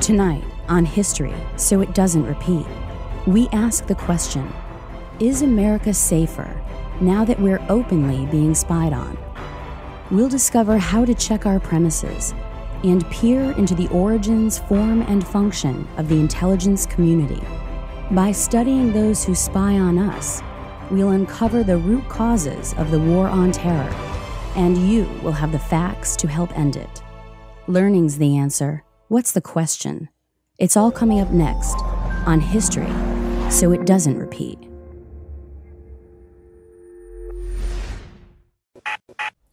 Tonight, on History, so it doesn't repeat, we ask the question, is America safer now that we're openly being spied on? We'll discover how to check our premises and peer into the origins, form, and function of the intelligence community. By studying those who spy on us, we'll uncover the root causes of the war on terror, and you will have the facts to help end it. Learning's the answer. What's the question? It's all coming up next on History, so it doesn't repeat.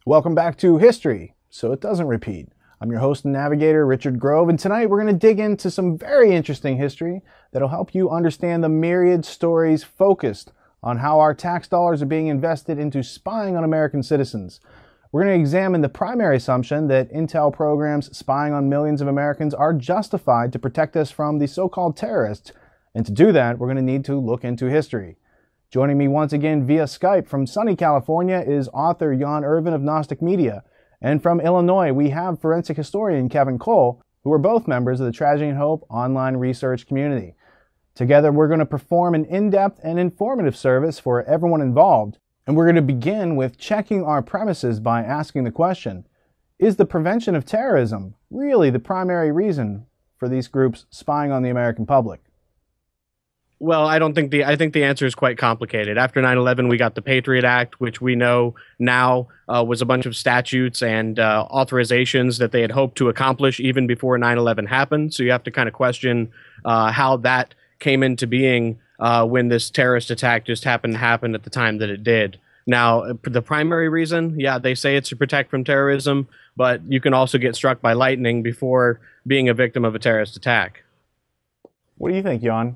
Welcome back to History, so it doesn't repeat. I'm your host and navigator, Richard Grove, and tonight we're going to dig into some very interesting history that'll help you understand the myriad stories focused on how our tax dollars are being invested into spying on American citizens. We're going to examine the primary assumption that intel programs spying on millions of Americans are justified to protect us from the so-called terrorists, and to do that, we're going to need to look into history. Joining me once again via Skype from sunny California is author Jan Irvin of Gnostic Media. And from Illinois, we have forensic historian Kevin Cole, who are both members of the Tragedy and Hope online research community. Together, we're going to perform an in-depth and informative service for everyone involved. And we're going to begin with checking our premises by asking the question, is the prevention of terrorism really the primary reason for these groups spying on the American public? Well, I think the answer is quite complicated. After 9/11, we got the Patriot Act, which we know now was a bunch of statutes and authorizations that they had hoped to accomplish even before 9/11 happened. So you have to kind of question how that came into being when this terrorist attack just happened to happen at the time that it did. Now, the primary reason, yeah, they say it's to protect from terrorism, but you can also get struck by lightning before being a victim of a terrorist attack. What do you think, Jan?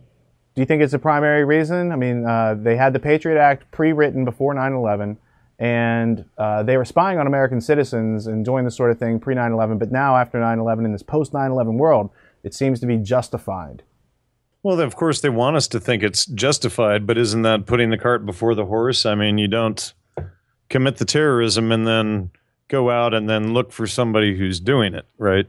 Do you think it's a primary reason? I mean, they had the Patriot Act pre-written before 9/11, and they were spying on American citizens and doing this sort of thing pre-9/11, but now after 9/11, in this post-9/11 world, it seems to be justified. Well, of course, they want us to think it's justified, but isn't that putting the cart before the horse? I mean, you don't commit the terrorism and then go out and then look for somebody who's doing it, right?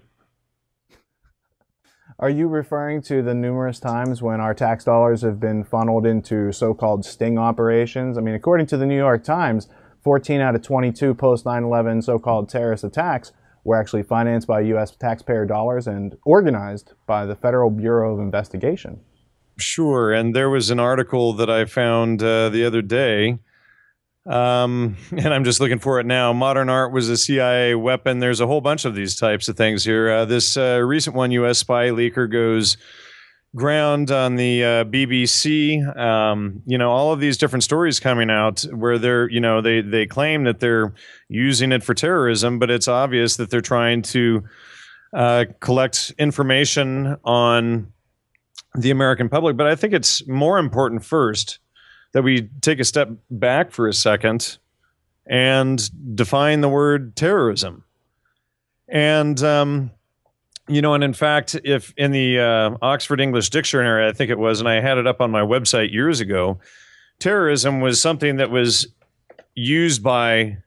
Are you referring to the numerous times when our tax dollars have been funneled into so-called sting operations? I mean, according to the New York Times, 14 out of 22 post-9/11 so-called terrorist attacks were actually financed by U.S. taxpayer dollars and organized by the Federal Bureau of Investigation. Sure, and there was an article that I found the other day, and I'm just looking for it now. Modern art was a CIA weapon. There's a whole bunch of these types of things here. This recent one, U.S. spy leaker goes ground on the BBC. All of these different stories coming out where they claim that they're using it for terrorism, but it's obvious that they're trying to collect information on the American public. But I think it's more important first that we take a step back for a second and define the word terrorism. And, and in fact, if in the Oxford English Dictionary, I think it was, and I had it up on my website years ago, terrorism was something that was used by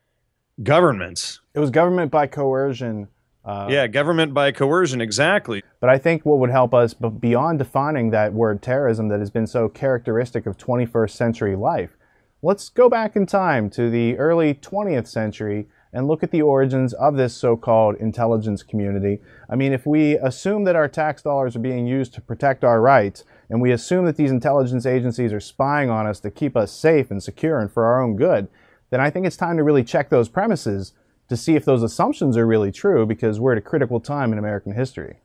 governments. It was government by coercion. Government by coercion, exactly. But I think what would help us, beyond defining that word terrorism that has been so characteristic of 21st century life, let's go back in time to the early 20th century and look at the origins of this so-called intelligence community. I mean, if we assume that our tax dollars are being used to protect our rights, and we assume that these intelligence agencies are spying on us to keep us safe and secure and for our own good, then I think it's time to really check those premises to see if those assumptions are really true, because we're at a critical time in American history.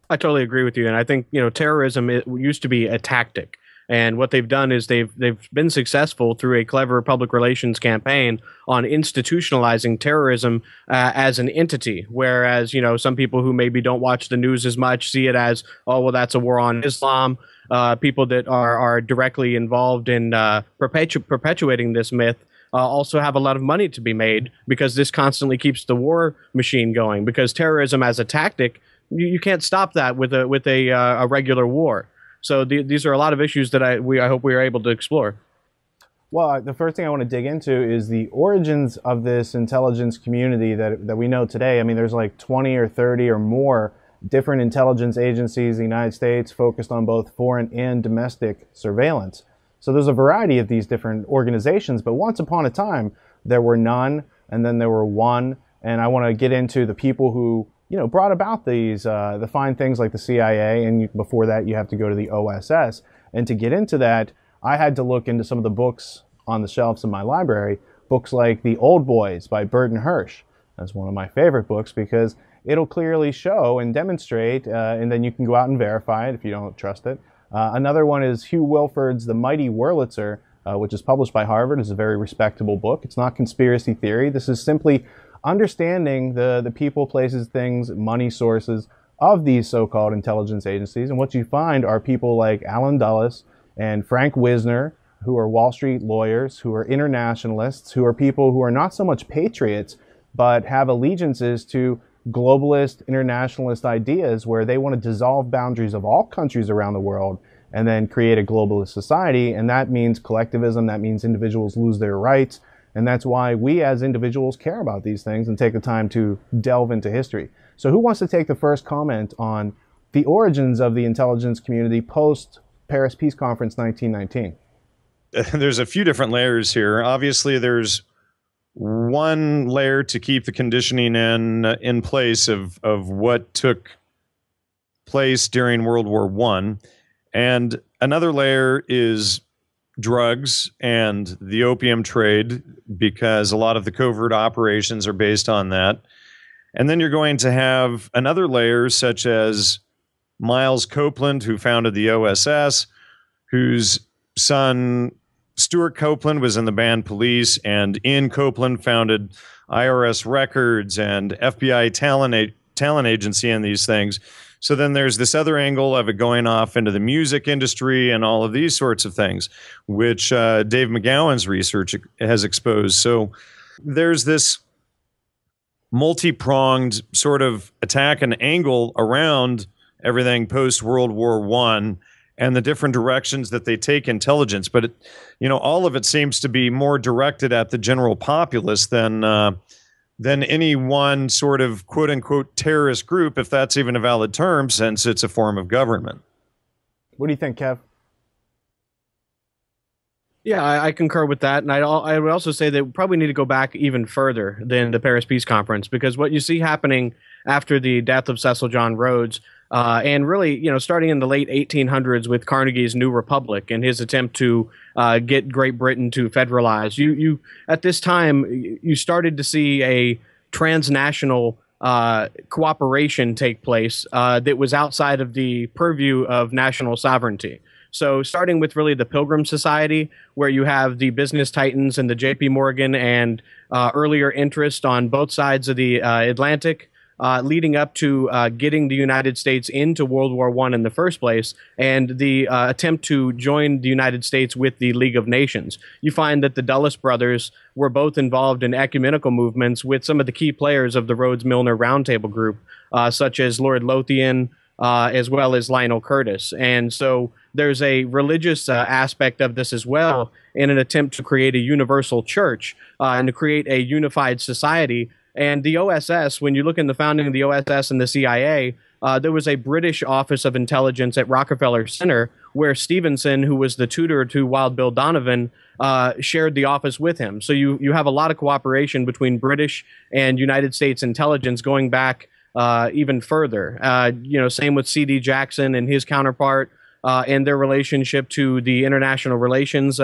I totally agree with you, and I think terrorism used to be a tactic, and what they've done is they've been successful through a clever public relations campaign on institutionalizing terrorism as an entity. Whereas some people who maybe don't watch the news as much see it as, oh well, that's a war on Islam. People that are directly involved in perpetuating this myth also have a lot of money to be made, because this constantly keeps the war machine going. Because terrorism as a tactic, you can't stop that with a regular war. So these are a lot of issues that I hope we are able to explore. Well, the first thing I want to dig into is the origins of this intelligence community that we know today. I mean, there's like 20 or 30 or more different intelligence agencies in the United States focused on both foreign and domestic surveillance. So there's a variety of these different organizations, but once upon a time, there were none, and then there were one. And I want to get into the people who, brought about these, the fine things like the CIA, and before that, you have to go to the OSS. And to get into that, I had to look into some of the books on the shelves in my library, books like The Old Boys by Burton Hirsch. That's one of my favorite books because it'll clearly show and demonstrate, and then you can go out and verify it if you don't trust it. Another one is Hugh Wilford's The Mighty Wurlitzer, which is published by Harvard. It's a very respectable book. It's not conspiracy theory. This is simply understanding the people, places, things, money sources of these so-called intelligence agencies. And what you find are people like Alan Dulles and Frank Wisner, who are Wall Street lawyers, who are internationalists, who are people who are not so much patriots, but have allegiances to globalist, internationalist ideas where they want to dissolve boundaries of all countries around the world and then create a globalist society. And that means collectivism. That means individuals lose their rights. And that's why we as individuals care about these things and take the time to delve into history. So who wants to take the first comment on the origins of the intelligence community post Paris Peace Conference 1919? There's a few different layers here. Obviously, there's one layer to keep the conditioning in place of what took place during World War I. And another layer is drugs and the opium trade, because a lot of the covert operations are based on that. And then you're going to have another layer such as Miles Copeland, who founded the OSS, whose son Stuart Copeland was in the band Police, and Ian Copeland founded IRS Records and FBI talent agency and these things. So then there's this other angle of it going off into the music industry and all of these sorts of things, which Dave McGowan's research has exposed. So there's this multi-pronged sort of attack and angle around everything post-World War I and the different directions that they take intelligence. But, all of it seems to be more directed at the general populace than any one sort of quote-unquote terrorist group, if that's even a valid term, since it's a form of government. What do you think, Kev? Yeah, I concur with that. And I would also say that we probably need to go back even further than the Paris Peace Conference, because what you see happening after the death of Cecil John Rhodes, and really, starting in the late 1800s with Carnegie's New Republic and his attempt to get Great Britain to federalize, you at this time, you started to see a transnational cooperation take place that was outside of the purview of national sovereignty. So starting with really the Pilgrim Society, where you have the business titans and the J.P. Morgan and earlier interest on both sides of the Atlantic, leading up to getting the United States into World War I in the first place, and the attempt to join the United States with the League of Nations. You find that the Dulles brothers were both involved in ecumenical movements with some of the key players of the Rhodes-Milner Roundtable Group, such as Lord Lothian, as well as Lionel Curtis. And so there's a religious aspect of this as well, in an attempt to create a universal church and to create a unified society. And the OSS, when you look in the founding of the OSS and the CIA, there was a British Office of Intelligence at Rockefeller Center where Stevenson, who was the tutor to Wild Bill Donovan, shared the office with him. So you have a lot of cooperation between British and United States intelligence going back even further. Same with C.D. Jackson and his counterpart and their relationship to the international relations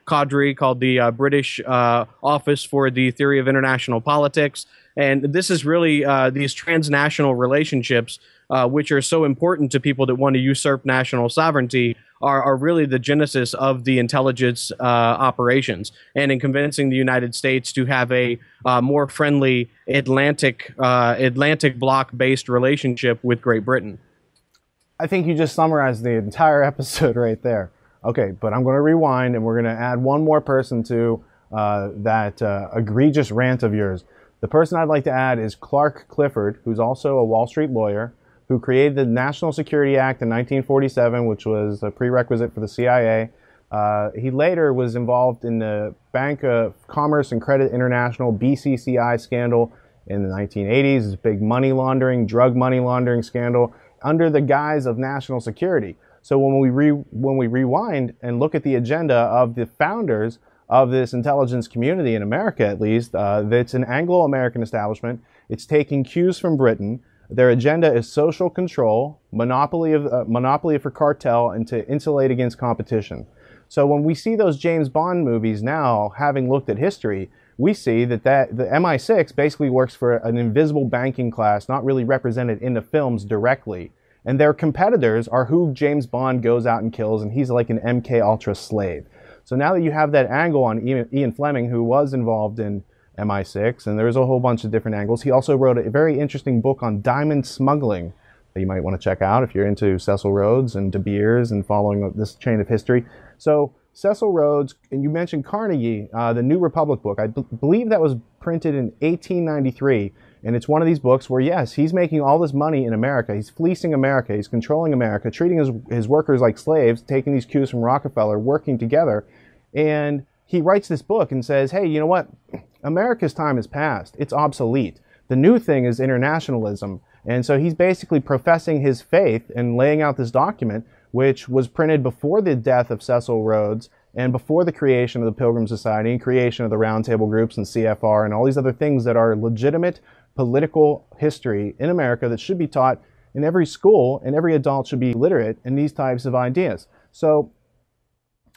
cadre called the British Office for the Theory of International Politics. And this is really these transnational relationships, which are so important to people that want to usurp national sovereignty, are really the genesis of the intelligence operations, and in convincing the United States to have a more friendly Atlantic bloc-based relationship with Great Britain. I think you just summarized the entire episode right there. Okay, but I'm going to rewind, and we're going to add one more person to that egregious rant of yours. The person I'd like to add is Clark Clifford, who's also a Wall Street lawyer, who created the National Security Act in 1947, which was a prerequisite for the CIA. He later was involved in the Bank of Commerce and Credit International, BCCI scandal in the 1980s, this big money laundering, drug money laundering scandal under the guise of national security. So when we rewind and look at the agenda of the founders of this intelligence community in America, at least, it's an Anglo-American establishment. It's taking cues from Britain. Their agenda is social control, monopoly for cartel, and to insulate against competition. So when we see those James Bond movies now, having looked at history, we see that the MI6 basically works for an invisible banking class, not really represented in the films directly. And their competitors are who James Bond goes out and kills, and he's like an MK Ultra slave. So now that you have that angle on Ian Fleming, who was involved in MI6, and there's a whole bunch of different angles. He also wrote a very interesting book on diamond smuggling that you might want to check out if you're into Cecil Rhodes and De Beers and following this chain of history. So Cecil Rhodes, and you mentioned Carnegie, the New Republic book. I believe that was printed in 1893. And it's one of these books where, yes, he's making all this money in America. He's fleecing America. He's controlling America, treating his workers like slaves, taking these cues from Rockefeller, working together. And he writes this book and says, hey, you know what? America's time is past. It's obsolete. The new thing is internationalism. And so he's basically professing his faith and laying out this document, which was printed before the death of Cecil Rhodes and before the creation of the Pilgrim Society and creation of the Roundtable groups and CFR and all these other things that are legitimate political history in America that should be taught in every school, and every adult should be literate in these types of ideas. So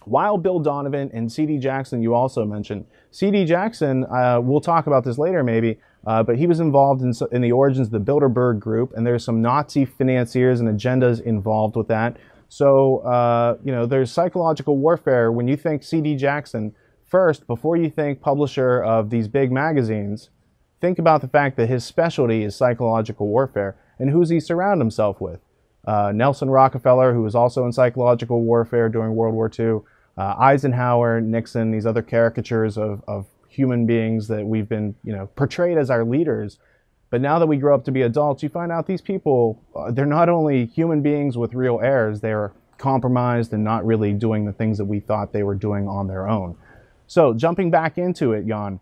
while Bill Donovan and C.D. Jackson, you also mentioned, C.D. Jackson, we'll talk about this later maybe, but he was involved in the origins of the Bilderberg Group, and there's some Nazi financiers and agendas involved with that. So, you know, there's psychological warfare. When you think C.D. Jackson, first, before you think publisher of these big magazines, think about the fact that his specialty is psychological warfare. And who's he surround himself with? Nelson Rockefeller, who was also in psychological warfare during World War II, Eisenhower, Nixon, these other caricatures of human beings that we've been, you know, portrayed as our leaders. But now that we grow up to be adults, you find out these people, they're not only human beings with real errors, they're compromised and not really doing the things that we thought they were doing on their own. So jumping back into it, Jan,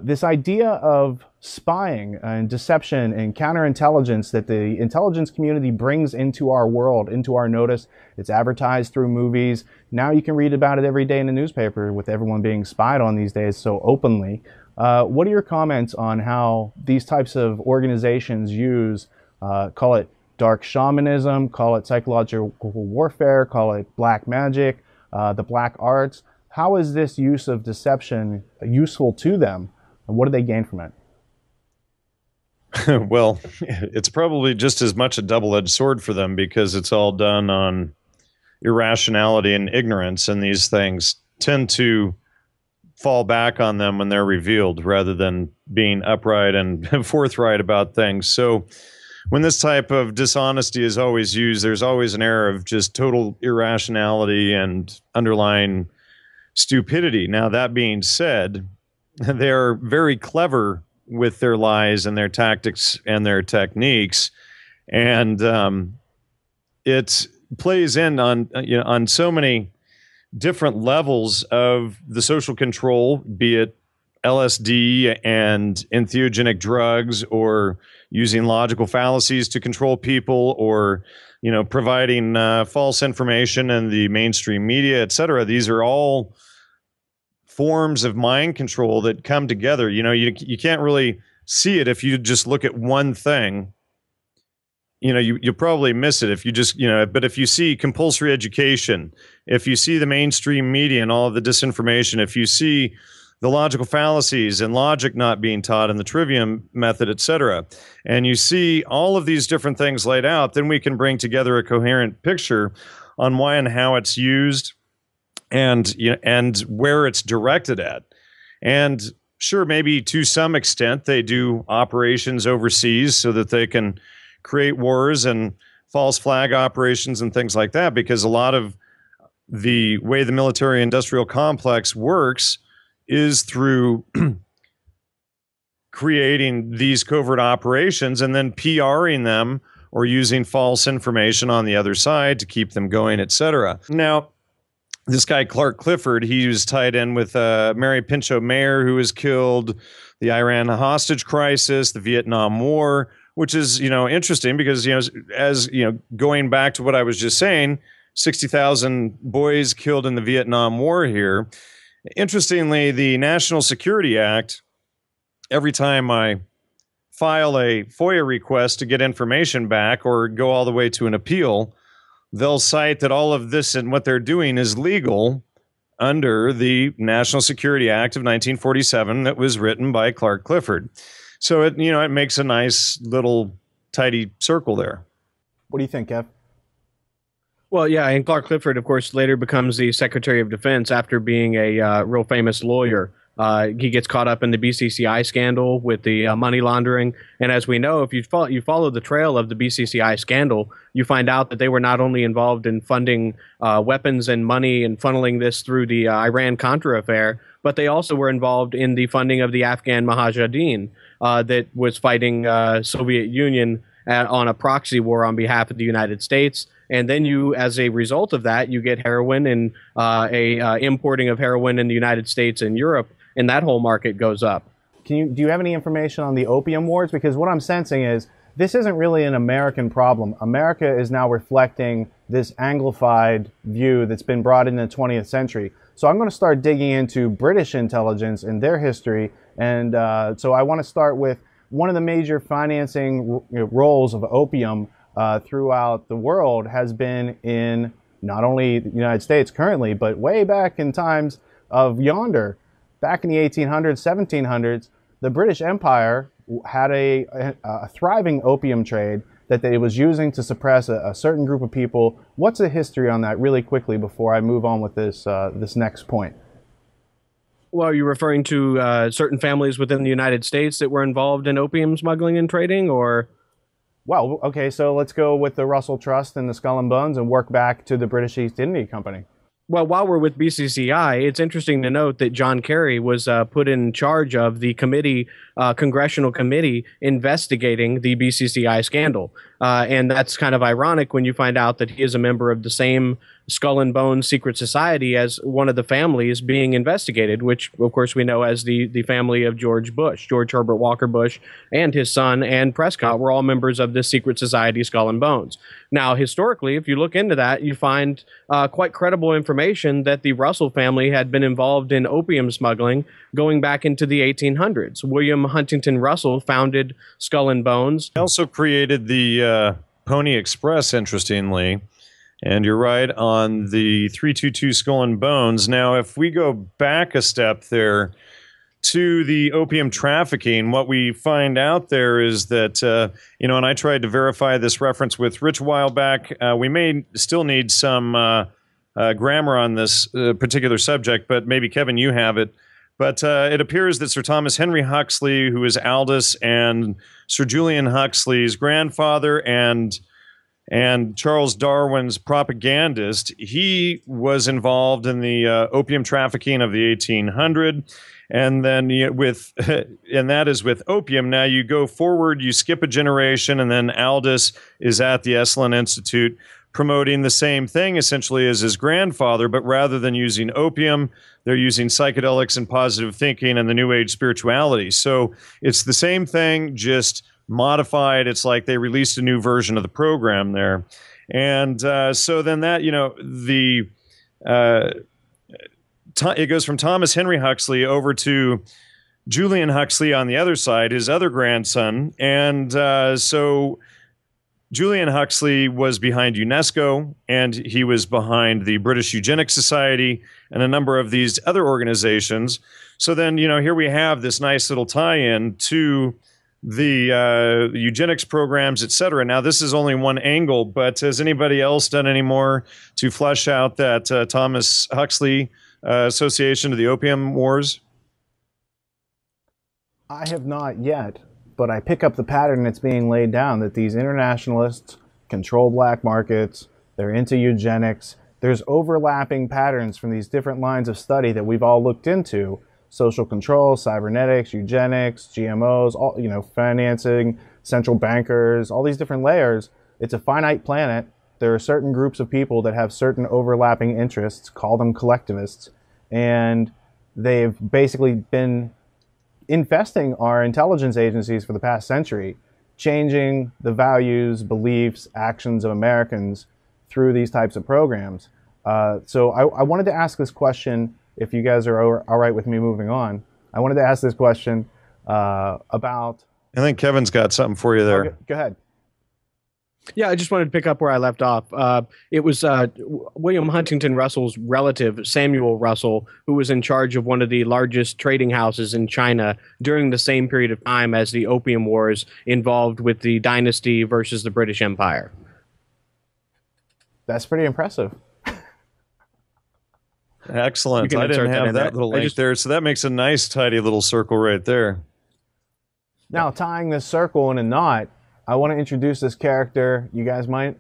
this idea of spying and deception and counterintelligence that the intelligence community brings into our world, into our notice, it's advertised through movies. Now you can read about it every day in the newspaper with everyone being spied on these days so openly. What are your comments on how these types of organizations use, call it dark shamanism, call it psychological warfare, call it black magic, the black arts? How is this use of deception useful to them, and what do they gain from it? Well, it's probably just as much a double-edged sword for them because it's all done on irrationality and ignorance, and these things tend to fall back on them when they're revealed rather than being upright and forthright about things. So when this type of dishonesty is always used, there's always an air of just total irrationality and underlying stupidity. Now, that being said, they're very clever with their lies and their tactics and their techniques, and it plays in on, you know, on so many different levels of the social control, be it LSD and entheogenic drugs, or using logical fallacies to control people, or, you know, providing false information in the mainstream media, etc. These are all forms of mind control that come together. You know, you can't really see it if you just look at one thing. You know, you'll probably miss it if you just, you know, but if you see compulsory education, if you see the mainstream media and all of the disinformation, if you see the logical fallacies and logic not being taught in the trivium method, etc., and you see all of these different things laid out, then we can bring together a coherent picture on why and how it's used, and, you know, and where it's directed at. And sure, maybe to some extent they do operations overseas so that they can create wars and false flag operations and things like that, because a lot of the way the military industrial complex works is through creating these covert operations and then PRing them or using false information on the other side to keep them going, etc. Now, this guy, Clark Clifford, he was tied in with Mary Pinchot Mayer, who was killed, the Iran hostage crisis, the Vietnam War, which is, interesting because, as, going back to what I was just saying, 60,000 boys killed in the Vietnam War here. Interestingly, the National Security Act, every time I file a FOIA request to get information back or go all the way to an appeal, they'll cite that all of this and what they're doing is legal under the National Security Act of 1947 that was written by Clark Clifford. So it makes a nice little tidy circle there. What do you think, Kev? Well, yeah, and Clark Clifford, of course, later becomes the Secretary of Defense after being a real famous lawyer. He gets caught up in the BCCI scandal with the money laundering. And as we know, if you follow the trail of the BCCI scandal, you find out that they were not only involved in funding weapons and money and funneling this through the Iran-Contra affair, but they also were involved in the funding of the Afghan Mujahideen that was fighting Soviet Union on a proxy war on behalf of the United States. And then you, as a result of that, you get heroin and importing of heroin in the United States and Europe, and that whole market goes up. Do you have any information on the opium wars? Because what I'm sensing is this isn't really an American problem. America is now reflecting this Anglified view that's been brought in the 20th century. So I'm going to start digging into British intelligence and their history. And so I want to start with one of the major financing roles of opium throughout the world has been in not only the United States currently, but way back in times of yonder. Back in the 1800s, 1700s, the British Empire had a thriving opium trade that it was using to suppress a certain group of people. What's the history on that really quickly before I move on with this next point? Well, are you referring to certain families within the United States that were involved in opium smuggling and trading, or? Well, okay, so let's go with the Russell Trust and the Skull and Bones and work back to the British East India Company. Well, while we're with BCCI, it's interesting to note that John Kerry was put in charge of the congressional committee investigating the BCCI scandal. And that's kind of ironic when you find out that he is a member of the same Skull and Bones secret society as one of the families being investigated, which, of course, we know as the family of George Bush. George Herbert Walker Bush and his son and Prescott were all members of this secret society, Skull and Bones. Now, historically, if you look into that, you find quite credible information that the Russell family had been involved in opium smuggling going back into the 1800s. William Huntington Russell founded Skull and Bones. He also created the Pony Express, interestingly. And you're right on the 322 Skull and Bones. Now, if we go back a step there to the opium trafficking, what we find out there is that, and I tried to verify this reference with Rich a while back. We may still need some grammar on this particular subject, but maybe, Kevin, you have it. But it appears that Sir Thomas Henry Huxley, who is Aldous and Sir Julian Huxley's grandfather and Charles Darwin's propagandist, he was involved in the opium trafficking of the 1800s. And then and that is with opium. Now you go forward, you skip a generation, and then Aldous is at the Esalen Institute promoting the same thing essentially as his grandfather, but rather than using opium, they're using psychedelics and positive thinking and the New Age spirituality. So it's the same thing, just modified. It's like they released a new version of the program there. And so then that, it goes from Thomas Henry Huxley over to Julian Huxley on the other side, his other grandson. And so Julian Huxley was behind UNESCO, and he was behind the British Eugenics Society and a number of these other organizations. So then, here we have this nice little tie-in to the eugenics programs, et cetera. Now, this is only one angle, but has anybody else done any more to flesh out that Thomas Huxley association to the opium wars? I have not yet, but I pick up the pattern that's being laid down, that these internationalists control black markets, they're into eugenics. There's overlapping patterns from these different lines of study that we've all looked into: social control, cybernetics, eugenics, GMOs, all, financing, central bankers, all these different layers. It's a finite planet. there are certain groups of people that have certain overlapping interests, call them collectivists, and they've basically been infesting our intelligence agencies for the past century, changing the values, beliefs, actions of Americans through these types of programs. So I wanted to ask this question, if you guys are all right with me moving on. I wanted to ask this question about... I think Kevin's got something for you there. Okay, go ahead. Yeah, I just wanted to pick up where I left off. It was William Huntington Russell's relative, Samuel Russell, who was in charge of one of the largest trading houses in China during the same period of time as the Opium Wars involved with the dynasty versus the British Empire. That's pretty impressive. Excellent. I didn't have that little link there, so that makes a nice, tidy little circle right there. Now, tying this circle in a knot, I want to introduce this character. You guys may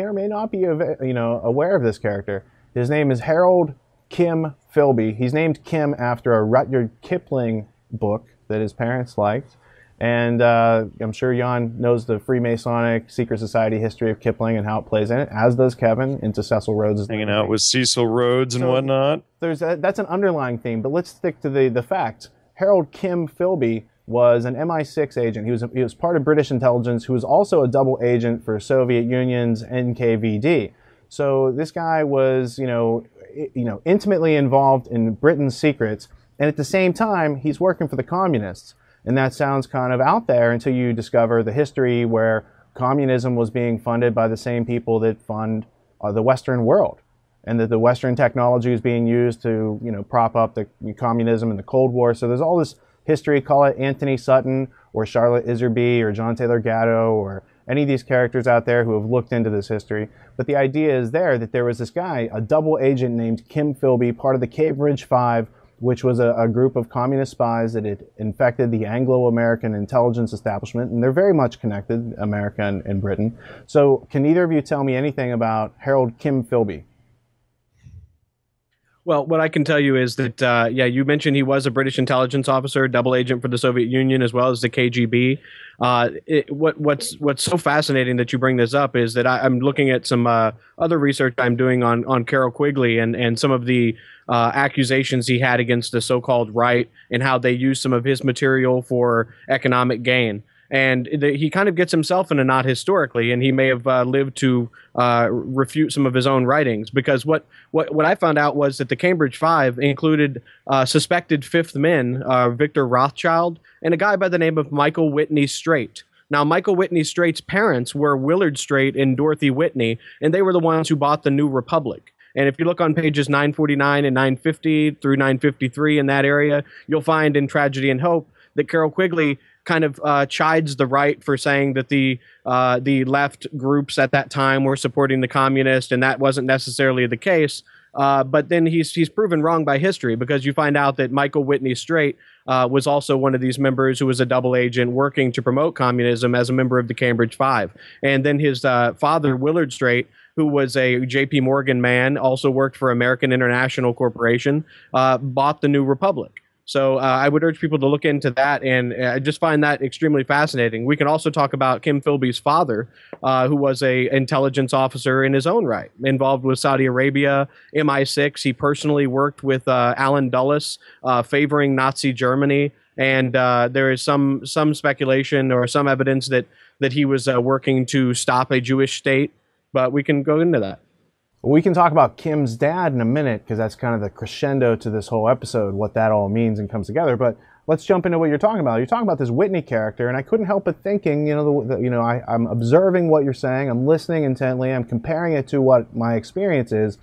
or may not be aware of this character. His name is Harold Kim Philby. He's named Kim after a Rudyard Kipling book that his parents liked. And I'm sure Jan knows the Freemasonic secret society history of Kipling and how it plays in it, as does Kevin, into Cecil Rhodes. Hanging out with Cecil Rhodes and whatnot. That's an underlying theme, but let's stick to the facts. Harold Kim Philby was an MI6 agent. He was part of British intelligence, who was also a double agent for Soviet Union's NKVD. So this guy was, intimately involved in Britain's secrets, and at the same time, he's working for the communists. And that sounds kind of out there until you discover the history where communism was being funded by the same people that fund the Western world, and that the Western technology is being used to, prop up the communism in the Cold War. So there's all this history, call it Anthony Sutton or Charlotte Iserby or John Taylor Gatto or any of these characters out there who have looked into this history. But the idea is that there was this guy, a double agent named Kim Philby, part of the Cambridge Five, which was a group of communist spies that had infected the Anglo-American intelligence establishment, and they're very much connected, America and Britain. So can either of you tell me anything about Harold Kim Philby? Well, what I can tell you is that, you mentioned he was a British intelligence officer, double agent for the Soviet Union as well as the KGB. What's so fascinating that you bring this up is that I'm looking at some other research I'm doing on Carroll Quigley and some of the accusations he had against the so-called right and how they used some of his material for economic gain. And he kind of gets himself in a knot historically, and he may have lived to refute some of his own writings. Because what I found out was that the Cambridge Five included suspected fifth men, Victor Rothschild, and a guy by the name of Michael Whitney Straight. Now, Michael Whitney Straight's parents were Willard Straight and Dorothy Whitney, and they were the ones who bought the New Republic. And if you look on pages 949 and 950 through 953 in that area, you'll find in Tragedy and Hope that Carroll Quigley kind of chides the right for saying that the left groups at that time were supporting the communists, and that wasn't necessarily the case. But then he's proven wrong by history, because you find out that Michael Whitney Straight was also one of these members who was a double agent working to promote communism as a member of the Cambridge Five. And then his father, Willard Straight, who was a J.P. Morgan man, also worked for American International Corporation, bought the New Republic. So I would urge people to look into that, and I just find that extremely fascinating. We can also talk about Kim Philby's father, who was an intelligence officer in his own right, involved with Saudi Arabia, MI6. He personally worked with Alan Dulles, favoring Nazi Germany, and there is some speculation or some evidence that he was working to stop a Jewish state, but we can go into that. We can talk about Kim's dad in a minute, because that's kind of the crescendo to this whole episode, what that all means and comes together. But let's jump into what you're talking about. You're talking about this Whitney character, and I couldn't help but thinking, I'm observing what you're saying, I'm listening intently, I'm comparing it to what my experience is.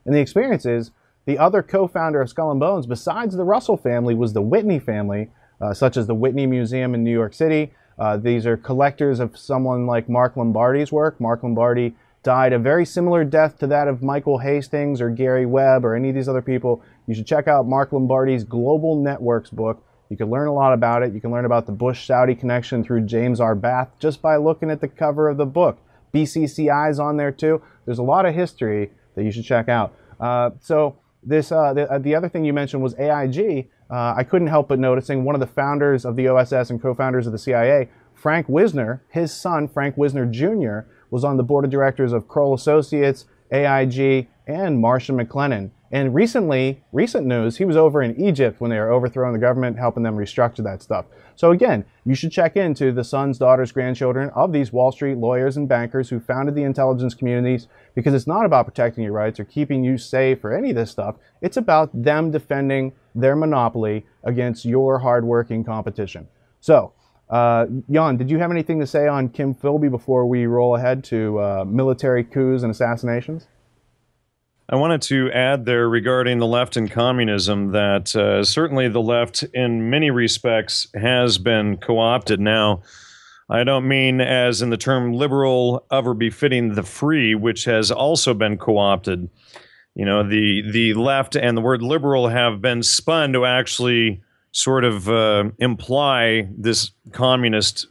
And the experience is, the other co-founder of Skull and Bones, besides the Russell family, was the Whitney family, such as the Whitney Museum in New York City. These are collectors of someone like Mark Lombardi's work. Mark Lombardi died a very similar death to that of Michael Hastings or Gary Webb or any of these other people. You should check out Mark Lombardi's Global Networks book. You can learn a lot about it. You can learn about the Bush-Saudi connection through James R. Bath just by looking at the cover of the book. BCCI's on there too. There's a lot of history that you should check out. So the other thing you mentioned was AIG. I couldn't help but noticing one of the founders of the OSS and co-founders of the CIA, Frank Wisner, his son, Frank Wisner Jr., was on the board of directors of Kroll Associates, AIG, and Marsh & McLennan. And recent news, he was over in Egypt when they were overthrowing the government, helping them restructure that stuff. So again, you should check into the sons, daughters, grandchildren of these Wall Street lawyers and bankers who founded the intelligence communities, because it's not about protecting your rights or keeping you safe or any of this stuff. It's about them defending their monopoly against your hardworking competition. So, Jan, did you have anything to say on Kim Philby before we roll ahead to military coups and assassinations? I wanted to add there regarding the left and communism that certainly the left in many respects has been co-opted. Now, I don't mean as in the term liberal of or befitting the free, which has also been co-opted. You know, the left and the word liberal have been spun to actually sort of imply this communist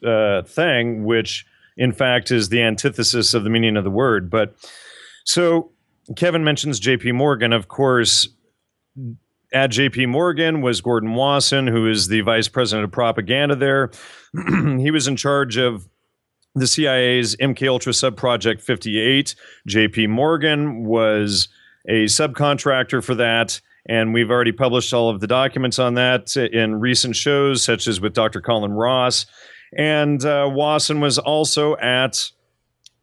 thing, which in fact is the antithesis of the meaning of the word. But so Kevin mentions J.P. Morgan. Of course, at J.P. Morgan was Gordon Wasson, who is the vice president of propaganda there. He was in charge of the CIA's MKUltra subproject 58. J.P. Morgan was a subcontractor for that, and we've already published all of the documents on that in recent shows, such as with Dr. Colin Ross. And Wasson was also at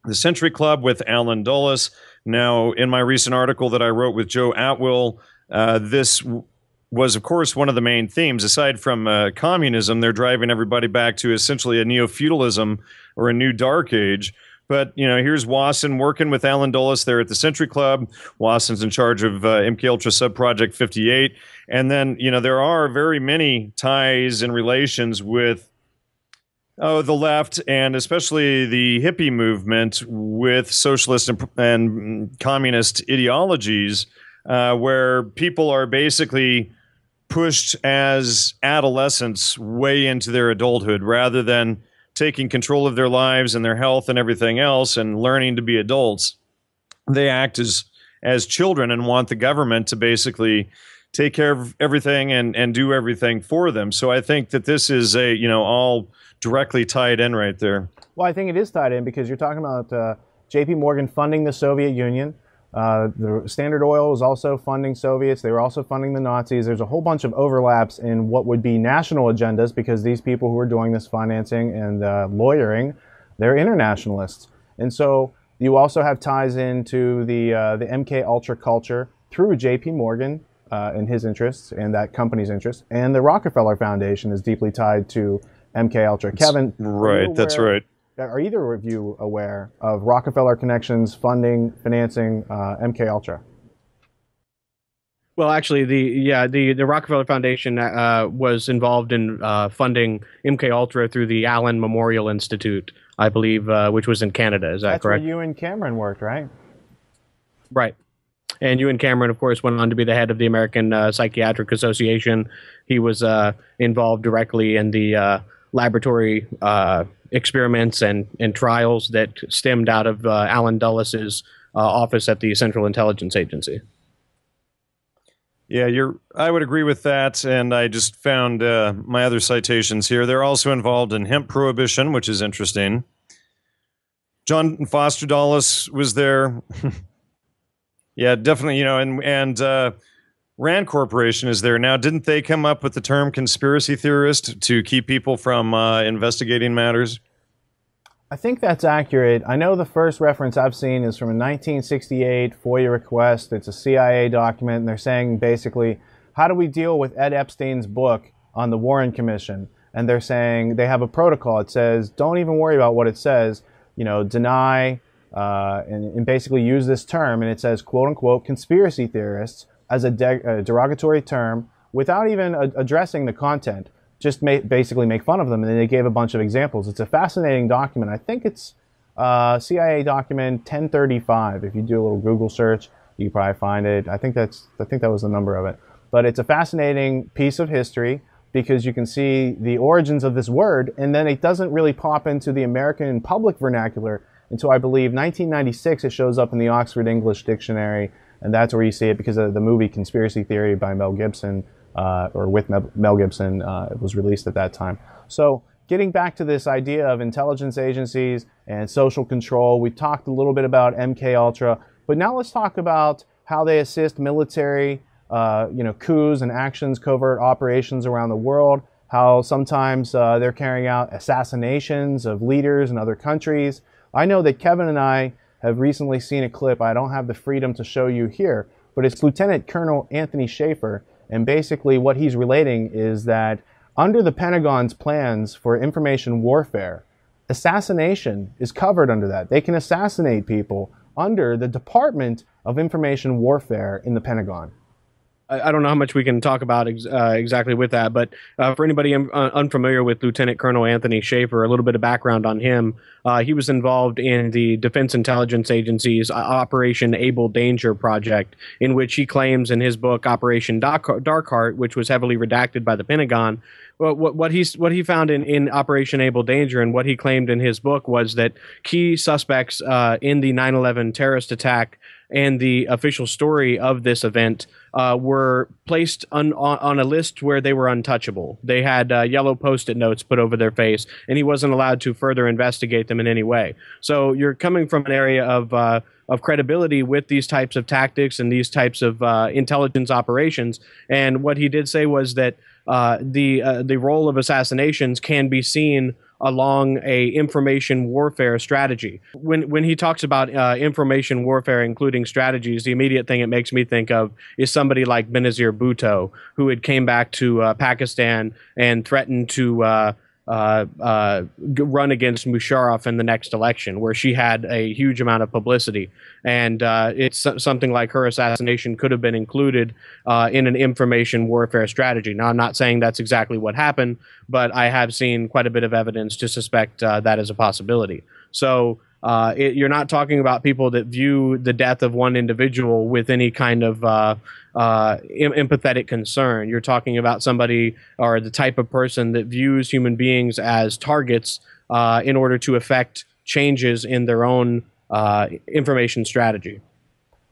the Century Club with Alan Dulles. Now, in my recent article that I wrote with Joe Atwill, this was, of course, one of the main themes. Aside from communism, they're driving everybody back to essentially a neo-feudalism or a new dark age. But, you know, here's Wasson working with Alan Dulles there at the Century Club. Wasson's in charge of MKUltra Subproject 58. And then, you know, there are very many ties and relations with the left, and especially the hippie movement, with socialist and communist ideologies, where people are basically pushed as adolescents way into their adulthood rather than taking control of their lives and their health and everything else and learning to be adults. They act as children and want the government to basically take care of everything and do everything for them. So I think that this is all directly tied in right there. Well, I think it is tied in because you're talking about J.P. Morgan funding the Soviet Union. The Standard Oil was also funding Soviets. They were also funding the Nazis. There's a whole bunch of overlaps in what would be national agendas because these people who are doing this financing and lawyering, they're internationalists. And so you also have ties into the MK Ultra culture through J.P. Morgan and his interests and that company's interests. And the Rockefeller Foundation is deeply tied to MK Ultra. Kevin, right, that's right. Are either of you aware of Rockefeller connections, financing MK Ultra? Well, actually, the Rockefeller Foundation was involved in funding MK Ultra through the Allen Memorial Institute, I believe, which was in Canada. Is that That's correct? That's where you and Cameron worked, right? Right. And Ewan Cameron, of course, went on to be the head of the American Psychiatric Association. He was involved directly in the laboratory experiments and trials that stemmed out of Alan Dulles' office at the Central Intelligence Agency. Yeah, I would agree with that, and I just found my other citations here. They're also involved in hemp prohibition, which is interesting. John Foster Dulles was there. Yeah, definitely, and Rand Corporation is there now. Didn't they come up with the term conspiracy theorist to keep people from investigating matters? I think that's accurate. I know the first reference I've seen is from a 1968 FOIA request. It's a CIA document, and they're saying basically, how do we deal with Ed Epstein's book on the Warren Commission? And they're saying they have a protocol. It says, don't even worry about what it says, deny, and basically use this term. And it says, quote unquote, conspiracy theorists as a derogatory term without even addressing the content. Just basically make fun of them, and then they gave a bunch of examples. It's a fascinating document. I think it's CIA document 1035. If you do a little Google search, you can probably find it. I think that was the number of it. But it's a fascinating piece of history because you can see the origins of this word, and then it doesn't really pop into the American public vernacular until I believe 1996. It shows up in the Oxford English Dictionary, and that's where you see it because of the movie Conspiracy Theory by Mel Gibson. Or with Mel Gibson, it was released at that time. So getting back to this idea of intelligence agencies and social control, we talked a little bit about MK Ultra, but now let's talk about how they assist military, coups and actions, covert operations around the world. How sometimes they're carrying out assassinations of leaders in other countries. I know that Kevin and I have recently seen a clip. I don't have the freedom to show you here, but it's Lieutenant Colonel Anthony Schaefer, and basically what he's relating is that under the Pentagon's plans for information warfare, assassination is covered under that. They can assassinate people under the Department of Information Warfare in the Pentagon. I don't know how much we can talk about exactly with that, but for anybody unfamiliar with Lieutenant Colonel Anthony Schaefer, a little bit of background on him. He was involved in the Defense Intelligence Agency's Operation Able Danger project, in which he claims in his book Operation Darkheart, which was heavily redacted by the Pentagon. Well, what he found in Operation Able Danger and what he claimed in his book was that key suspects in the 9/11 terrorist attack and the official story of this event were placed on a list where they were untouchable. They had yellow Post-it notes put over their face, and he wasn't allowed to further investigate them in any way. So you're coming from an area of credibility with these types of tactics and these types of intelligence operations. And what he did say was that the role of assassinations can be seen along a information warfare strategy. When he talks about information warfare, including strategies, the immediate thing it makes me think of is somebody like Benazir Bhutto, who had came back to Pakistan and threatened to run against Musharraf in the next election, where she had a huge amount of publicity. And it's something like her assassination could have been included in an information warfare strategy. Now, I'm not saying that's exactly what happened, but I have seen quite a bit of evidence to suspect that as a possibility. So you're not talking about people that view the death of one individual with any kind of empathetic concern. You're talking about somebody or the type of person that views human beings as targets in order to effect changes in their own information strategy.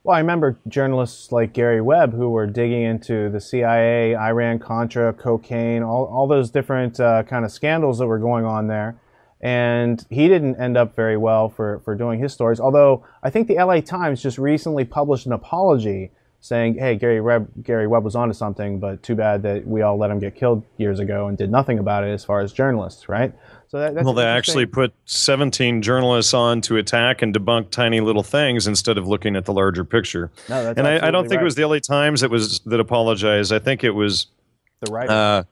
Well, I remember journalists like Gary Webb who were digging into the CIA, Iran-Contra, cocaine, all those different kind of scandals that were going on there. And he didn't end up very well for doing his stories. Although I think the LA Times just recently published an apology saying, hey, Gary Webb was onto something, but too bad that we all let him get killed years ago and did nothing about it as far as journalists, right? So that's well, they actually put 17 journalists on to attack and debunk tiny little things instead of looking at the larger picture. No, that's and I don't think it was the LA Times that apologized. I think it was the writer.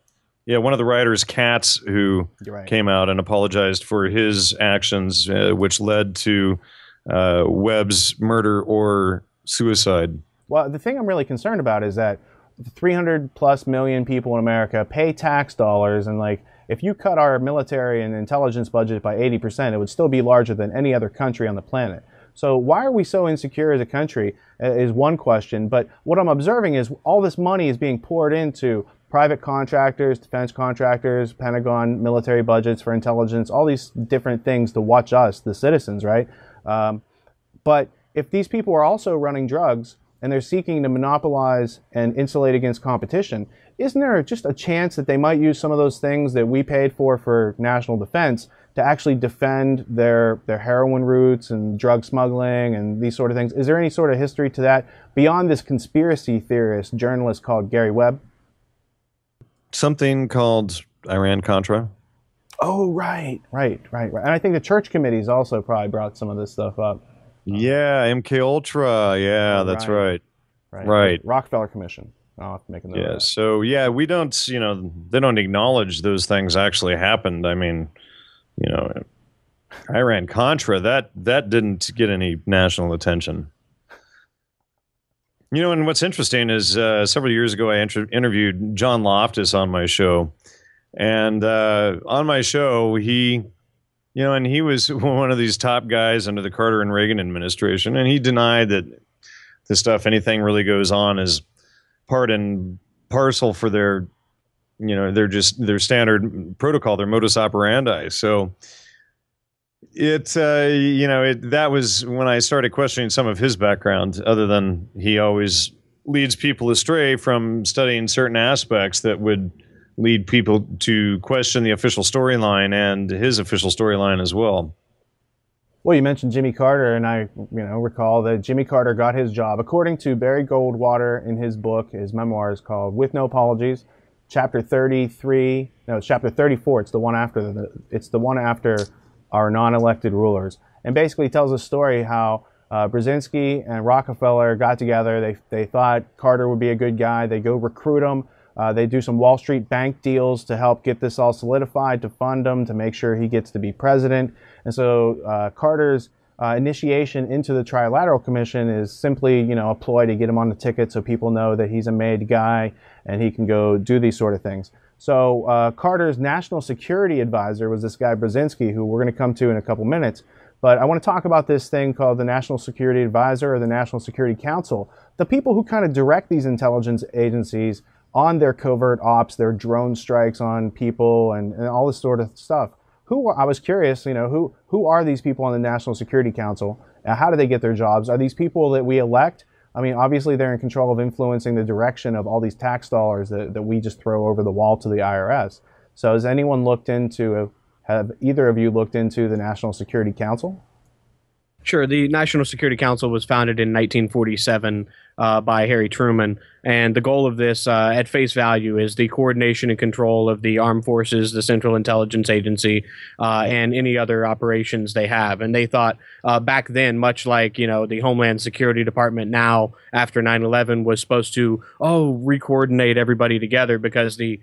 One of the writers, Katz, who came out and apologized for his actions, which led to Webb's murder or suicide. Well, the thing I'm really concerned about is that 300 plus million people in America pay tax dollars, and like if you cut our military and intelligence budget by 80%, it would still be larger than any other country on the planet. So why are we so insecure as a country is one question. But what I'm observing is all this money is being poured into private contractors, defense contractors, Pentagon, military budgets for intelligence, all these different things to watch us, the citizens, right? But if these people are also running drugs and they're seeking to monopolize and insulate against competition, isn't there just a chance that they might use some of those things that we paid for national defense to actually defend their heroin routes and drug smuggling and these sort of things? Is there any sort of history to that beyond this conspiracy theorist journalist called Gary Webb? Something called Iran-Contra. Oh, right. And I think the church committees also probably brought some of this stuff up. Yeah, MK Ultra. Yeah, that's right. Rockefeller Commission. I'll have to make a note of that. So we don't, they don't acknowledge those things actually happened. I mean, Iran-Contra, that didn't get any national attention. And what's interesting is several years ago I interviewed John Loftus on my show. And on my show, he was one of these top guys under the Carter and Reagan administration. And he denied that this stuff, anything really goes on, is part and parcel for their standard protocol, their modus operandi. So that was when I started questioning some of his background, other than he always leads people astray from studying certain aspects that would lead people to question the official storyline and his official storyline as well. Well, you mentioned Jimmy Carter, and I, recall that Jimmy Carter got his job, according to Barry Goldwater in his book, his memoirs called "With No Apologies," chapter 33. No, it's chapter 34. It's the one after our non-elected rulers, and basically tells a story how Brzezinski and Rockefeller got together. They thought Carter would be a good guy. They go recruit him. They do some Wall Street bank deals to help get this all solidified, to fund him, to make sure he gets to be president. And so Carter's initiation into the Trilateral Commission is simply, a ploy to get him on the ticket so people know that he's a made guy and he can go do these sort of things. So Carter's national security advisor was this guy Brzezinski, who we're going to come to in a couple minutes. But I want to talk about this thing called the National Security Advisor or the National Security Council, the people who kind of direct these intelligence agencies on their covert ops, their drone strikes on people and all this sort of stuff. I was curious, who are these people on the National Security Council? How do they get their jobs? Are these people that we elect? I mean, obviously they're in control of influencing the direction of all these tax dollars that we just throw over the wall to the IRS. So have either of you looked into the National Security Council? Sure. The National Security Council was founded in 1947 by Harry Truman. And the goal of this, at face value, is the coordination and control of the armed forces, the Central Intelligence Agency, and any other operations they have. And they thought back then, much like, the Homeland Security Department now after 9/11 was supposed to, re-coordinate everybody together because the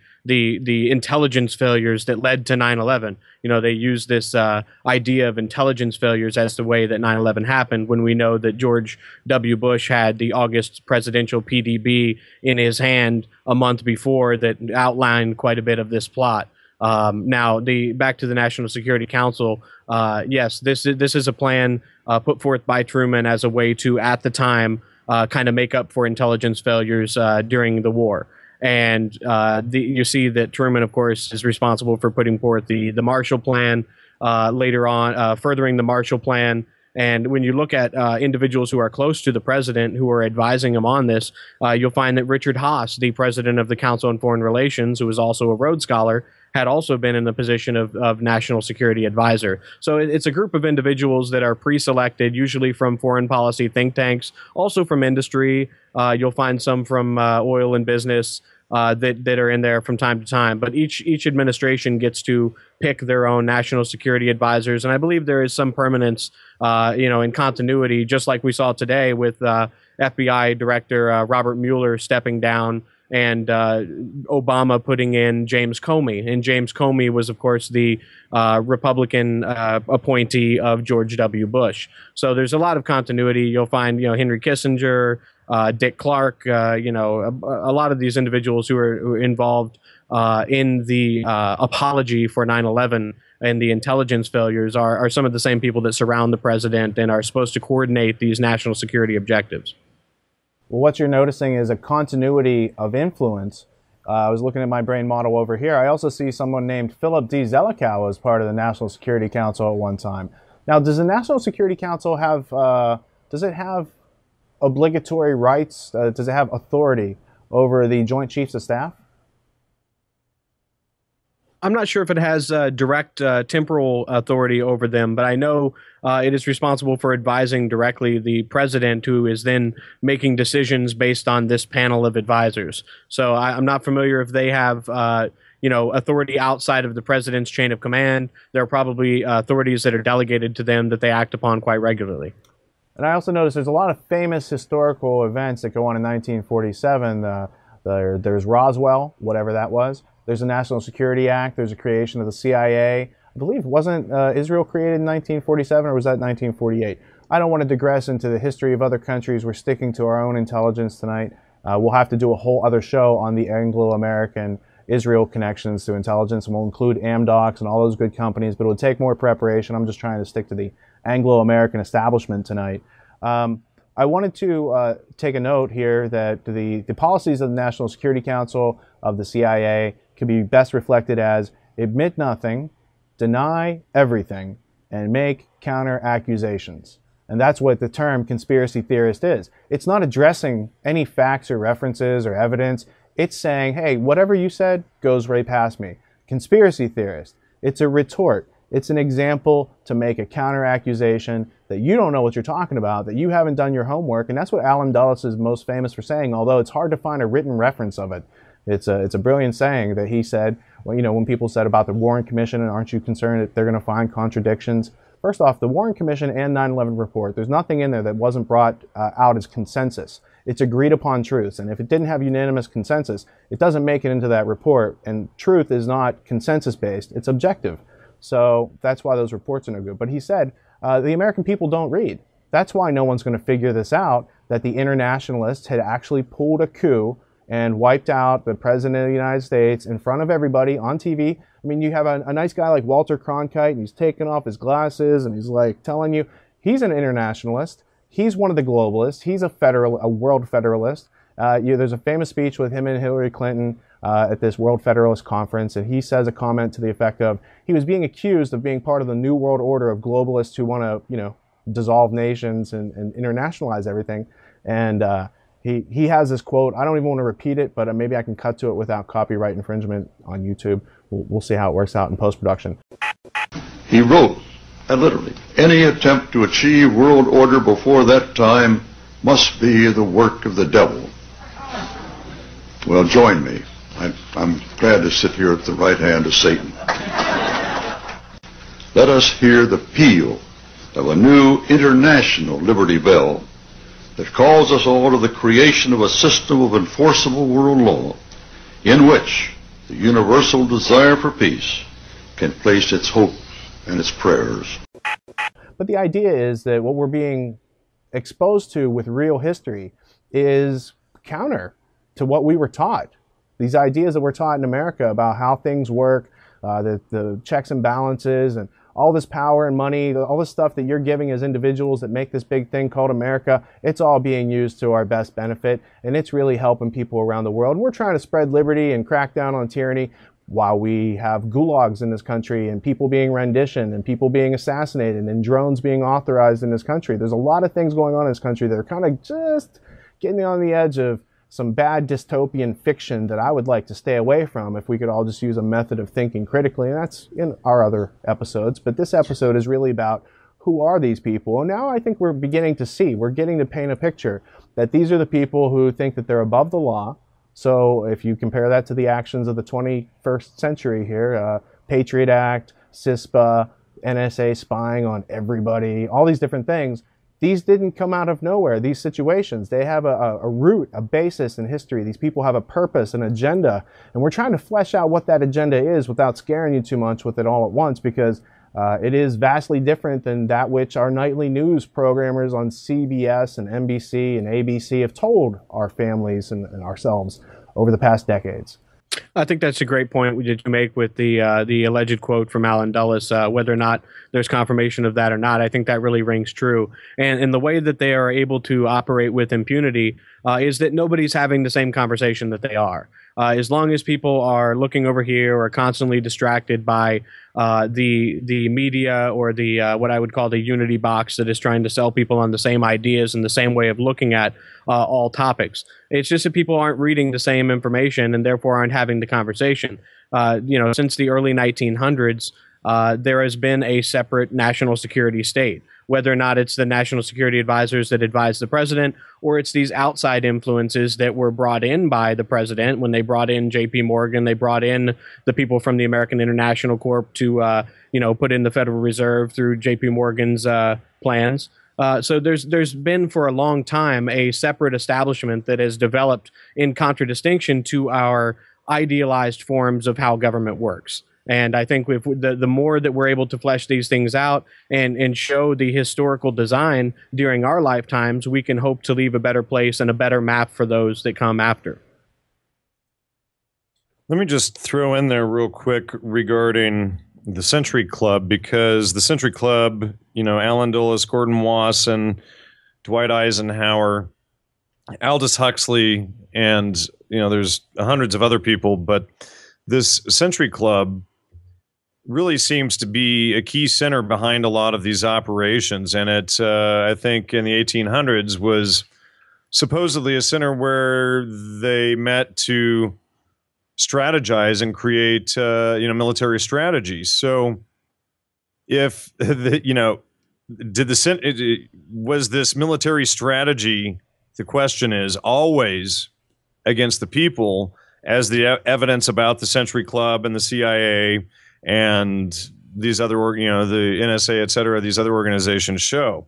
intelligence failures that led to 9/11, they used this idea of intelligence failures as the way that 9/11 happened, when we know that George W. Bush had the August presidential PDB in his hand a month before that outlined quite a bit of this plot. Now, back to the National Security Council. Yes, this is a plan put forth by Truman as a way to, at the time, kind of make up for intelligence failures during the war. And you see that Truman, of course, is responsible for putting forth the Marshall Plan, later on furthering the Marshall Plan. And when you look at individuals who are close to the president who are advising him on this, you'll find that Richard Haas, the president of the Council on Foreign Relations, who is also a Rhodes Scholar, had also been in the position of National Security Advisor. So it's a group of individuals that are pre-selected, usually from foreign policy think tanks, also from industry. You'll find some from oil and business that are in there from time to time. But each administration gets to pick their own national security advisors, and I believe there is some permanence, in continuity, just like we saw today with FBI Director Robert Mueller stepping down and Obama putting in James Comey. And James Comey was, of course, the Republican appointee of George W. Bush. So there's a lot of continuity. You'll find, Henry Kissinger, Dick Clark, a lot of these individuals who are involved in the apology for 9/11 and the intelligence failures are some of the same people that surround the president and are supposed to coordinate these national security objectives. Well, what you're noticing is a continuity of influence. I was looking at my brain model over here. I also see someone named Philip D. Zelikow as part of the National Security Council at one time. Now, does the National Security Council have, does it have obligatory rights? Does it have authority over the Joint Chiefs of Staff? I'm not sure if it has direct temporal authority over them, but I know it is responsible for advising directly the president, who is then making decisions based on this panel of advisors. So I'm not familiar if they have authority outside of the president's chain of command. There are probably authorities that are delegated to them that they act upon quite regularly. And I also noticed there's a lot of famous historical events that go on in 1947. There's Roswell, whatever that was. There's the National Security Act. There's a creation of the CIA. I believe, wasn't Israel created in 1947, or was that 1948? I don't want to digress into the history of other countries. We're sticking to our own intelligence tonight. We'll have to do a whole other show on the Anglo-American Israel connections to intelligence, and we'll include Amdocs and all those good companies, but it would take more preparation. I'm just trying to stick to the Anglo-American establishment tonight. I wanted to take a note here that the policies of the National Security Council, of the CIA, can be best reflected as admit nothing, deny everything, and make counter accusations. And that's what the term conspiracy theorist is. It's not addressing any facts or references or evidence. It's saying, hey, whatever you said goes right past me. Conspiracy theorist, it's a retort. It's an example to make a counter accusation that you don't know what you're talking about, that you haven't done your homework. And that's what Alan Dulles is most famous for saying, although it's hard to find a written reference of it. It's a brilliant saying that he said, well, you know, when people said about the Warren Commission, and aren't you concerned that they're going to find contradictions? First off, the Warren Commission and 9/11 report, there's nothing in there that wasn't brought out as consensus. It's agreed upon truths. And if it didn't have unanimous consensus, it doesn't make it into that report. And truth is not consensus-based, it's objective. So that's why those reports are no good. But he said, the American people don't read. That's why no one's going to figure this out, that the internationalists had actually pulled a coup and wiped out the president of the United States in front of everybody on TV. I mean, you have a nice guy like Walter Cronkite, and he's taking off his glasses, and he's like telling you he's an internationalist. He's one of the globalists. He's a world federalist. There's a famous speech with him and Hillary Clinton at this World Federalist Conference, and he says a comment to the effect of he was being accused of being part of the New World Order of globalists who want to, you know, dissolve nations and internationalize everything. And he has this quote. I don't even want to repeat it, but maybe I can cut to it without copyright infringement on YouTube. We'll see how it works out in post-production. He wrote, literally, any attempt to achieve world order before that time must be the work of the devil. Well, join me. I'm glad to sit here at the right hand of Satan. Let us hear the peal of a new international Liberty Bell that calls us all to the creation of a system of enforceable world law in which the universal desire for peace can place its hopes and its prayers. But the idea is that what we're being exposed to with real history is counter to what we were taught. These ideas that we're taught in America about how things work, the checks and balances, and all this power and money, all this stuff that you're giving as individuals that make this big thing called America, it's all being used to our best benefit, and it's really helping people around the world. And we're trying to spread liberty and crack down on tyranny while we have gulags in this country and people being renditioned and people being assassinated and drones being authorized in this country. There's a lot of things going on in this country that are kind of just getting on the edge of some bad dystopian fiction that I would like to stay away from if we could all just use a method of thinking critically. And that's in our other episodes. But this episode is really about who are these people. And now I think we're beginning to see, we're getting to paint a picture that these are the people who think that they're above the law. So if you compare that to the actions of the 21st century here, Patriot Act, CISPA, NSA spying on everybody, all these different things, these didn't come out of nowhere, these situations. They have a root, a basis in history. These people have a purpose, an agenda, and we're trying to flesh out what that agenda is without scaring you too much with it all at once, because it is vastly different than that which our nightly news programmers on CBS and NBC and ABC have told our families and ourselves over the past decades. I think that's a great point we did make with the alleged quote from Alan Dulles, whether or not there's confirmation of that or not. I think that really rings true. And the way that they are able to operate with impunity is that nobody's having the same conversation that they are. As long as people are looking over here or constantly distracted by the media or the what I would call the unity box that is trying to sell people on the same ideas and the same way of looking at all topics. It's just that people aren't reading the same information and therefore aren't having the conversation. Since the early 1900s, there has been a separate national security state. Whether or not it's the national security advisors that advise the president, or it's these outside influences that were brought in by the president when they brought in J.P. Morgan, they brought in the people from the American International Corp to, put in the Federal Reserve through J.P. Morgan's plans. So there's been for a long time a separate establishment that has developed in contradistinction to our idealized forms of how government works. And I think if the more that we're able to flesh these things out and show the historical design during our lifetimes, we can hope to leave a better place and a better map for those that come after. Let me just throw in there real quick regarding the Century Club, because the Century Club, Alan Dulles, Gordon Wasson, Dwight Eisenhower, Aldous Huxley, and, there's hundreds of other people, but this Century Club really seems to be a key center behind a lot of these operations. And it, I think in the 1800s was supposedly a center where they met to strategize and create, military strategies. So, if was this military strategy? The question is always against the people, as the evidence about the Century Club and the CIA and these other, the NSA, et cetera, these other organizations show.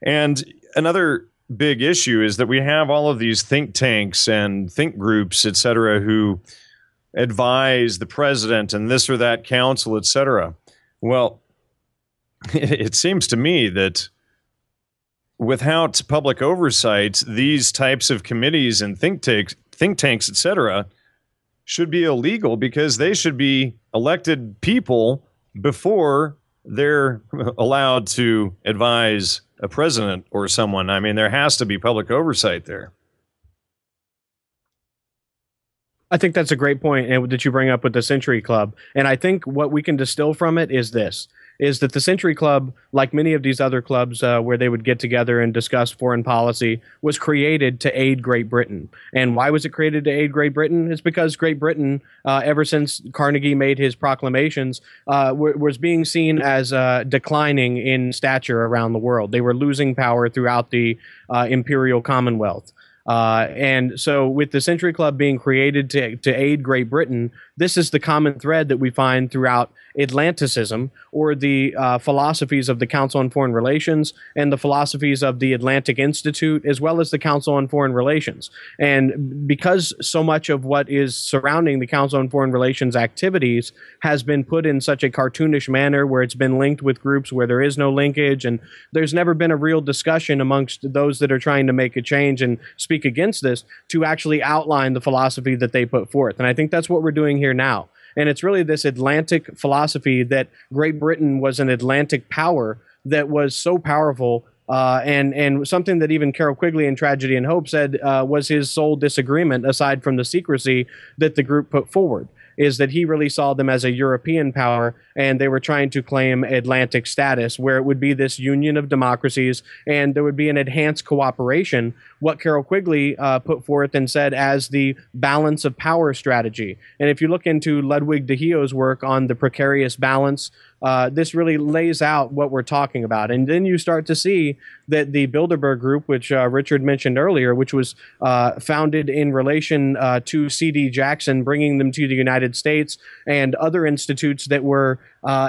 And another big issue is that we have all of these think tanks and think groups, et cetera, who advise the president and this or that council, et cetera. Well, it seems to me that without public oversight, these types of committees and think tanks, et cetera, should be illegal, because they should be elected people before they're allowed to advise a president or someone. I mean, there has to be public oversight there. I think that's a great point that you bring up with the Century Club. And I think what we can distill from it is this, is that the Century Club, like many of these other clubs where they would get together and discuss foreign policy, was created to aid Great Britain. And why was it created to aid Great Britain? It's because Great Britain, ever since Carnegie made his proclamations, was being seen as declining in stature around the world. They were losing power throughout the imperial Commonwealth. And so with the Century Club being created to aid Great Britain, this is the common thread that we find throughout Atlanticism, or the philosophies of the Council on Foreign Relations and the philosophies of the Atlantic Institute, as well as the Council on Foreign Relations. And because so much of what is surrounding the Council on Foreign Relations activities has been put in such a cartoonish manner, where it's been linked with groups where there is no linkage, and there's never been a real discussion amongst those that are trying to make a change and speak against this to actually outline the philosophy that they put forth. And I think that's what we're doing here now. And it's really this Atlantic philosophy that Great Britain was an Atlantic power that was so powerful, and something that even Carroll Quigley in Tragedy and Hope said was his sole disagreement, aside from the secrecy that the group put forward, is that he really saw them as a European power, and they were trying to claim Atlantic status, where it would be this union of democracies and there would be an enhanced cooperation, what Carroll Quigley put forth and said as the balance of power strategy. And if you look into Ludwig de Hio's work on the precarious balance, this really lays out what we're talking about. And then you start to see that the Bilderberg Group, which Richard mentioned earlier, which was founded in relation to C.D. Jackson, bringing them to the United States, and other institutes that were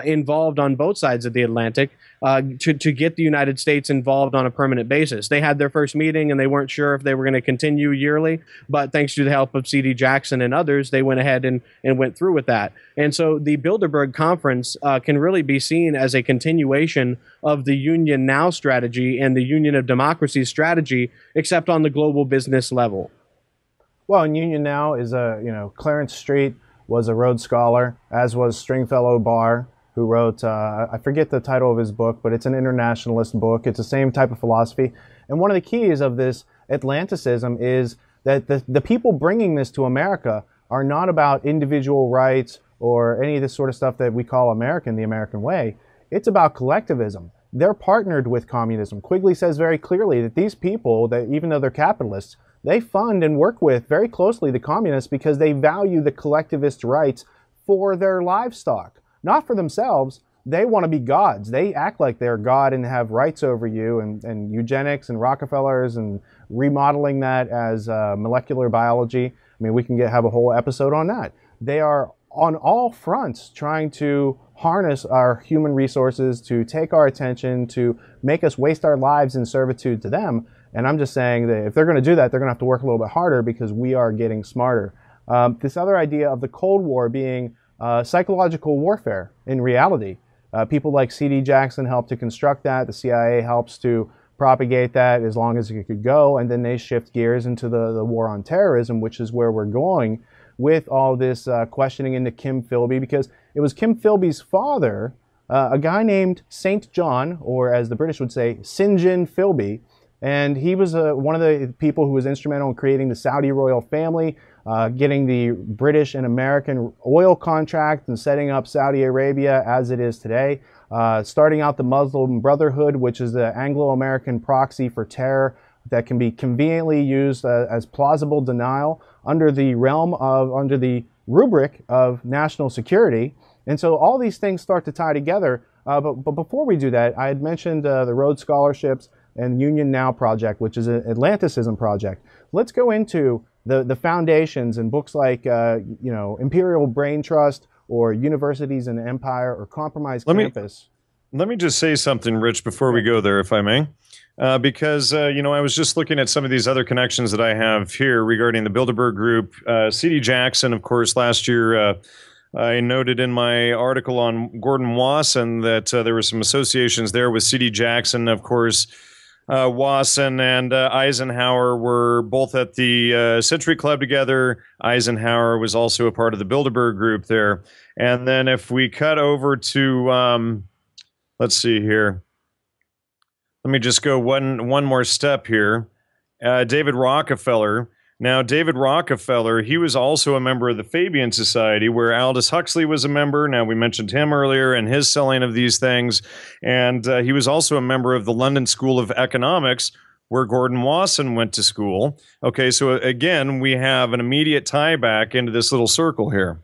involved on both sides of the Atlantic, to get the United States involved on a permanent basis. They had their first meeting and they weren't sure if they were going to continue yearly, but thanks to the help of C.D. Jackson and others, they went ahead and went through with that. And so the Bilderberg Conference can really be seen as a continuation of the Union Now strategy and the Union of Democracy strategy, except on the global business level. Well, and Union Now is Clarence Street was a Rhodes Scholar, as was Stringfellow Barr, who wrote, I forget the title of his book, but it's an internationalist book. It's the same type of philosophy. And one of the keys of this Atlanticism is that the people bringing this to America are not about individual rights or any of this sort of stuff that we call American, the American way. It's about collectivism. They're partnered with communism. Quigley says very clearly that these people, that even though they're capitalists, they fund and work with very closely the communists because they value the collectivist rights for their livestock. Not for themselves. They want to be gods. They act like they're God and have rights over you, and eugenics and Rockefellers and remodeling that as molecular biology. I mean, we can have a whole episode on that. They are on all fronts trying to harness our human resources, to take our attention, to make us waste our lives in servitude to them. And I'm just saying that if they're going to do that, they're going to have to work a little bit harder because we are getting smarter. This other idea of the Cold War being psychological warfare in reality. People like C.D. Jackson helped to construct that. The CIA helps to propagate that as long as it could go. And then they shift gears into the war on terrorism, which is where we're going with all this questioning into Kim Philby, because it was Kim Philby's father, a guy named St. John, or as the British would say, St. John Philby. And he was one of the people who was instrumental in creating the Saudi royal family, getting the British and American oil contract and setting up Saudi Arabia as it is today, starting out the Muslim Brotherhood, which is the Anglo-American proxy for terror, that can be conveniently used as plausible denial under the under the rubric of national security. And so all these things start to tie together. But before we do that, I had mentioned the Rhodes Scholarships and Union Now Project, which is an Atlanticism project. Let's go into the foundations and books like, Imperial Brain Trust or Universities in the Empire or Compromise Campus. Let me just say something, Rich, before we go there, if I may. Because, I was just looking at some of these other connections that I have here regarding the Bilderberg Group. C.D. Jackson, of course, last year, I noted in my article on Gordon Wasson that there were some associations there with C.D. Jackson. Of course, Wasson and Eisenhower were both at the Century Club together. Eisenhower was also a part of the Bilderberg Group there. And then if we cut over to, let's see here. Let me just go one more step here. David Rockefeller. Now, David Rockefeller, he was also a member of the Fabian Society, where Aldous Huxley was a member. Now, we mentioned him earlier and his selling of these things. And he was also a member of the London School of Economics, where Gordon Wasson went to school. Okay, so again, we have an immediate tie back into this little circle here.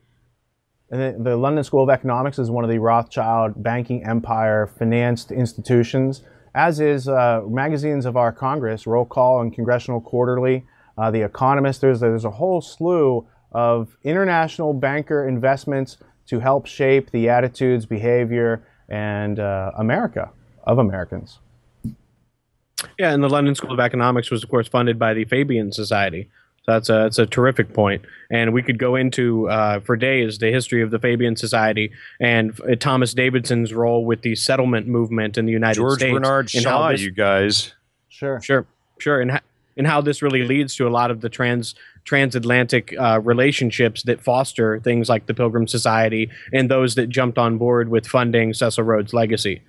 And the London School of Economics is one of the Rothschild banking empire financed institutions, as is magazines of our Congress, Roll Call and Congressional Quarterly. The Economist, there's a whole slew of international banker investments to help shape the attitudes, behavior, and Americans. Yeah, and the London School of Economics was, of course, funded by the Fabian Society. So that's a terrific point. And we could go into, for days, the history of the Fabian Society and Thomas Davidson's role with the settlement movement in the United States. George Bernard Shaw, you guys. Sure. And how this really leads to a lot of the transatlantic relationships that foster things like the Pilgrim Society and those that jumped on board with funding Cecil Rhodes' legacy.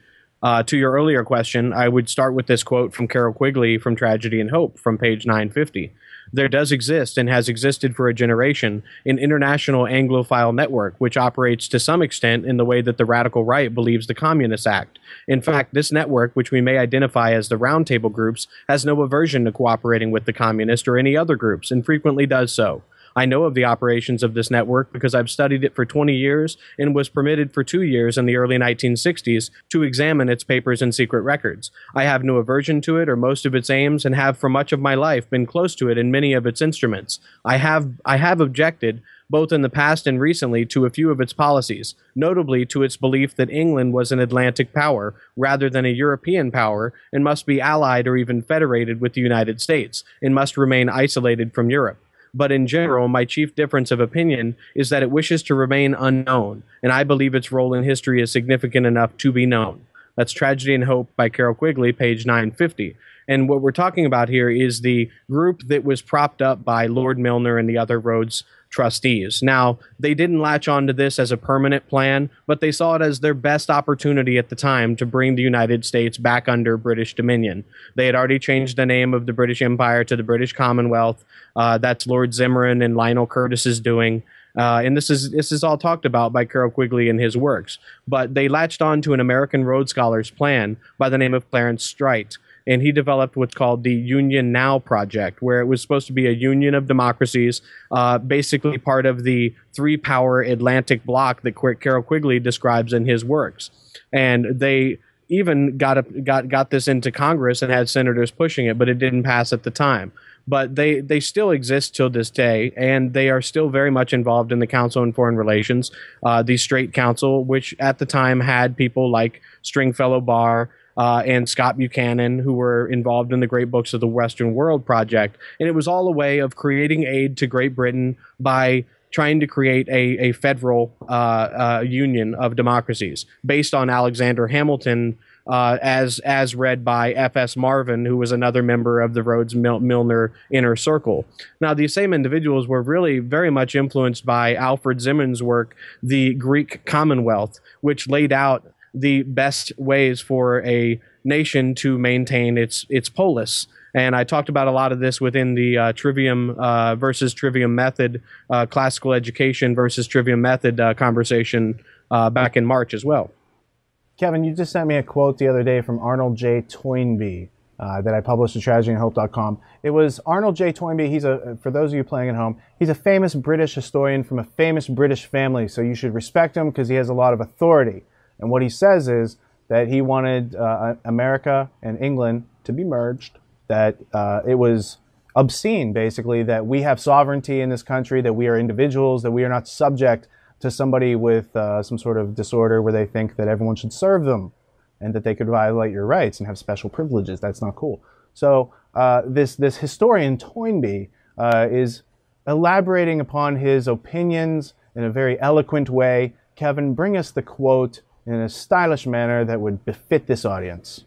To your earlier question, I would start with this quote from Carol Quigley from Tragedy and Hope from page 950. There does exist and has existed for a generation an international Anglophile network which operates to some extent in the way that the radical right believes the communists act. In fact, this network, which we may identify as the roundtable groups, has no aversion to cooperating with the communists or any other groups and frequently does so. I know of the operations of this network because I've studied it for 20 years and was permitted for 2 years in the early 1960s to examine its papers and secret records. I have no aversion to it or most of its aims and have for much of my life been close to it in many of its instruments. I have objected both in the past and recently to a few of its policies, notably to its belief that England was an Atlantic power rather than a European power and must be allied or even federated with the United States and must remain isolated from Europe. But in general, my chief difference of opinion is that it wishes to remain unknown, and I believe its role in history is significant enough to be known. That's Tragedy and Hope by Carol Quigley, page 950. And what we're talking about here is the group that was propped up by Lord Milner and the other Rhodes trustees. Now, they didn't latch onto this as a permanent plan, but they saw it as their best opportunity at the time to bring the United States back under British dominion. They had already changed the name of the British Empire to the British Commonwealth. That's Lord Zimmerman and Lionel Curtis's doing. And this is all talked about by Carol Quigley in his works. But they latched on to an American Rhodes Scholars plan by the name of Clarence Strite. And he developed what's called the Union Now Project, where it was supposed to be a union of democracies, basically part of the three-power Atlantic bloc that Carol Quigley describes in his works. And they even got this into Congress and had senators pushing it, but it didn't pass at the time. But they still exist till this day, and they are still very much involved in the Council on Foreign Relations, the Straight Council, which at the time had people like Stringfellow Barr, and Scott Buchanan, who were involved in the Great Books of the Western World project. And it was all a way of creating aid to Great Britain by trying to create a federal union of democracies based on Alexander Hamilton, as read by F.S. Marvin, who was another member of the Rhodes Milner Inner Circle. Now, these same individuals were really very much influenced by Alfred Zimmern's work, The Greek Commonwealth, which laid out the best ways for a nation to maintain its polis. And I talked about a lot of this within the trivium versus trivium method, classical education versus trivium method conversation back in March as well. Kevin, you just sent me a quote the other day from Arnold J. Toynbee. that I published at TragedyandHope.com. It was Arnold J. Toynbee. He's for those of you playing at home, he's a famous British historian from a famous British family, so you should respect him because he has a lot of authority. And what he says is that he wanted America and England to be merged, that it was obscene, basically, that we have sovereignty in this country, that we are individuals, that we are not subject to somebody with some sort of disorder where they think that everyone should serve them and that they could violate your rights and have special privileges. That's not cool. So this historian Toynbee is elaborating upon his opinions in a very eloquent way. Kevin, bring us the quote in a stylish manner that would befit this audience.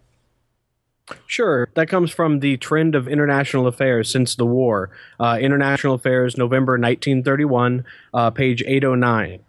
Sure. That comes from the Trend of International Affairs Since the War. International Affairs, November 1931, page 809.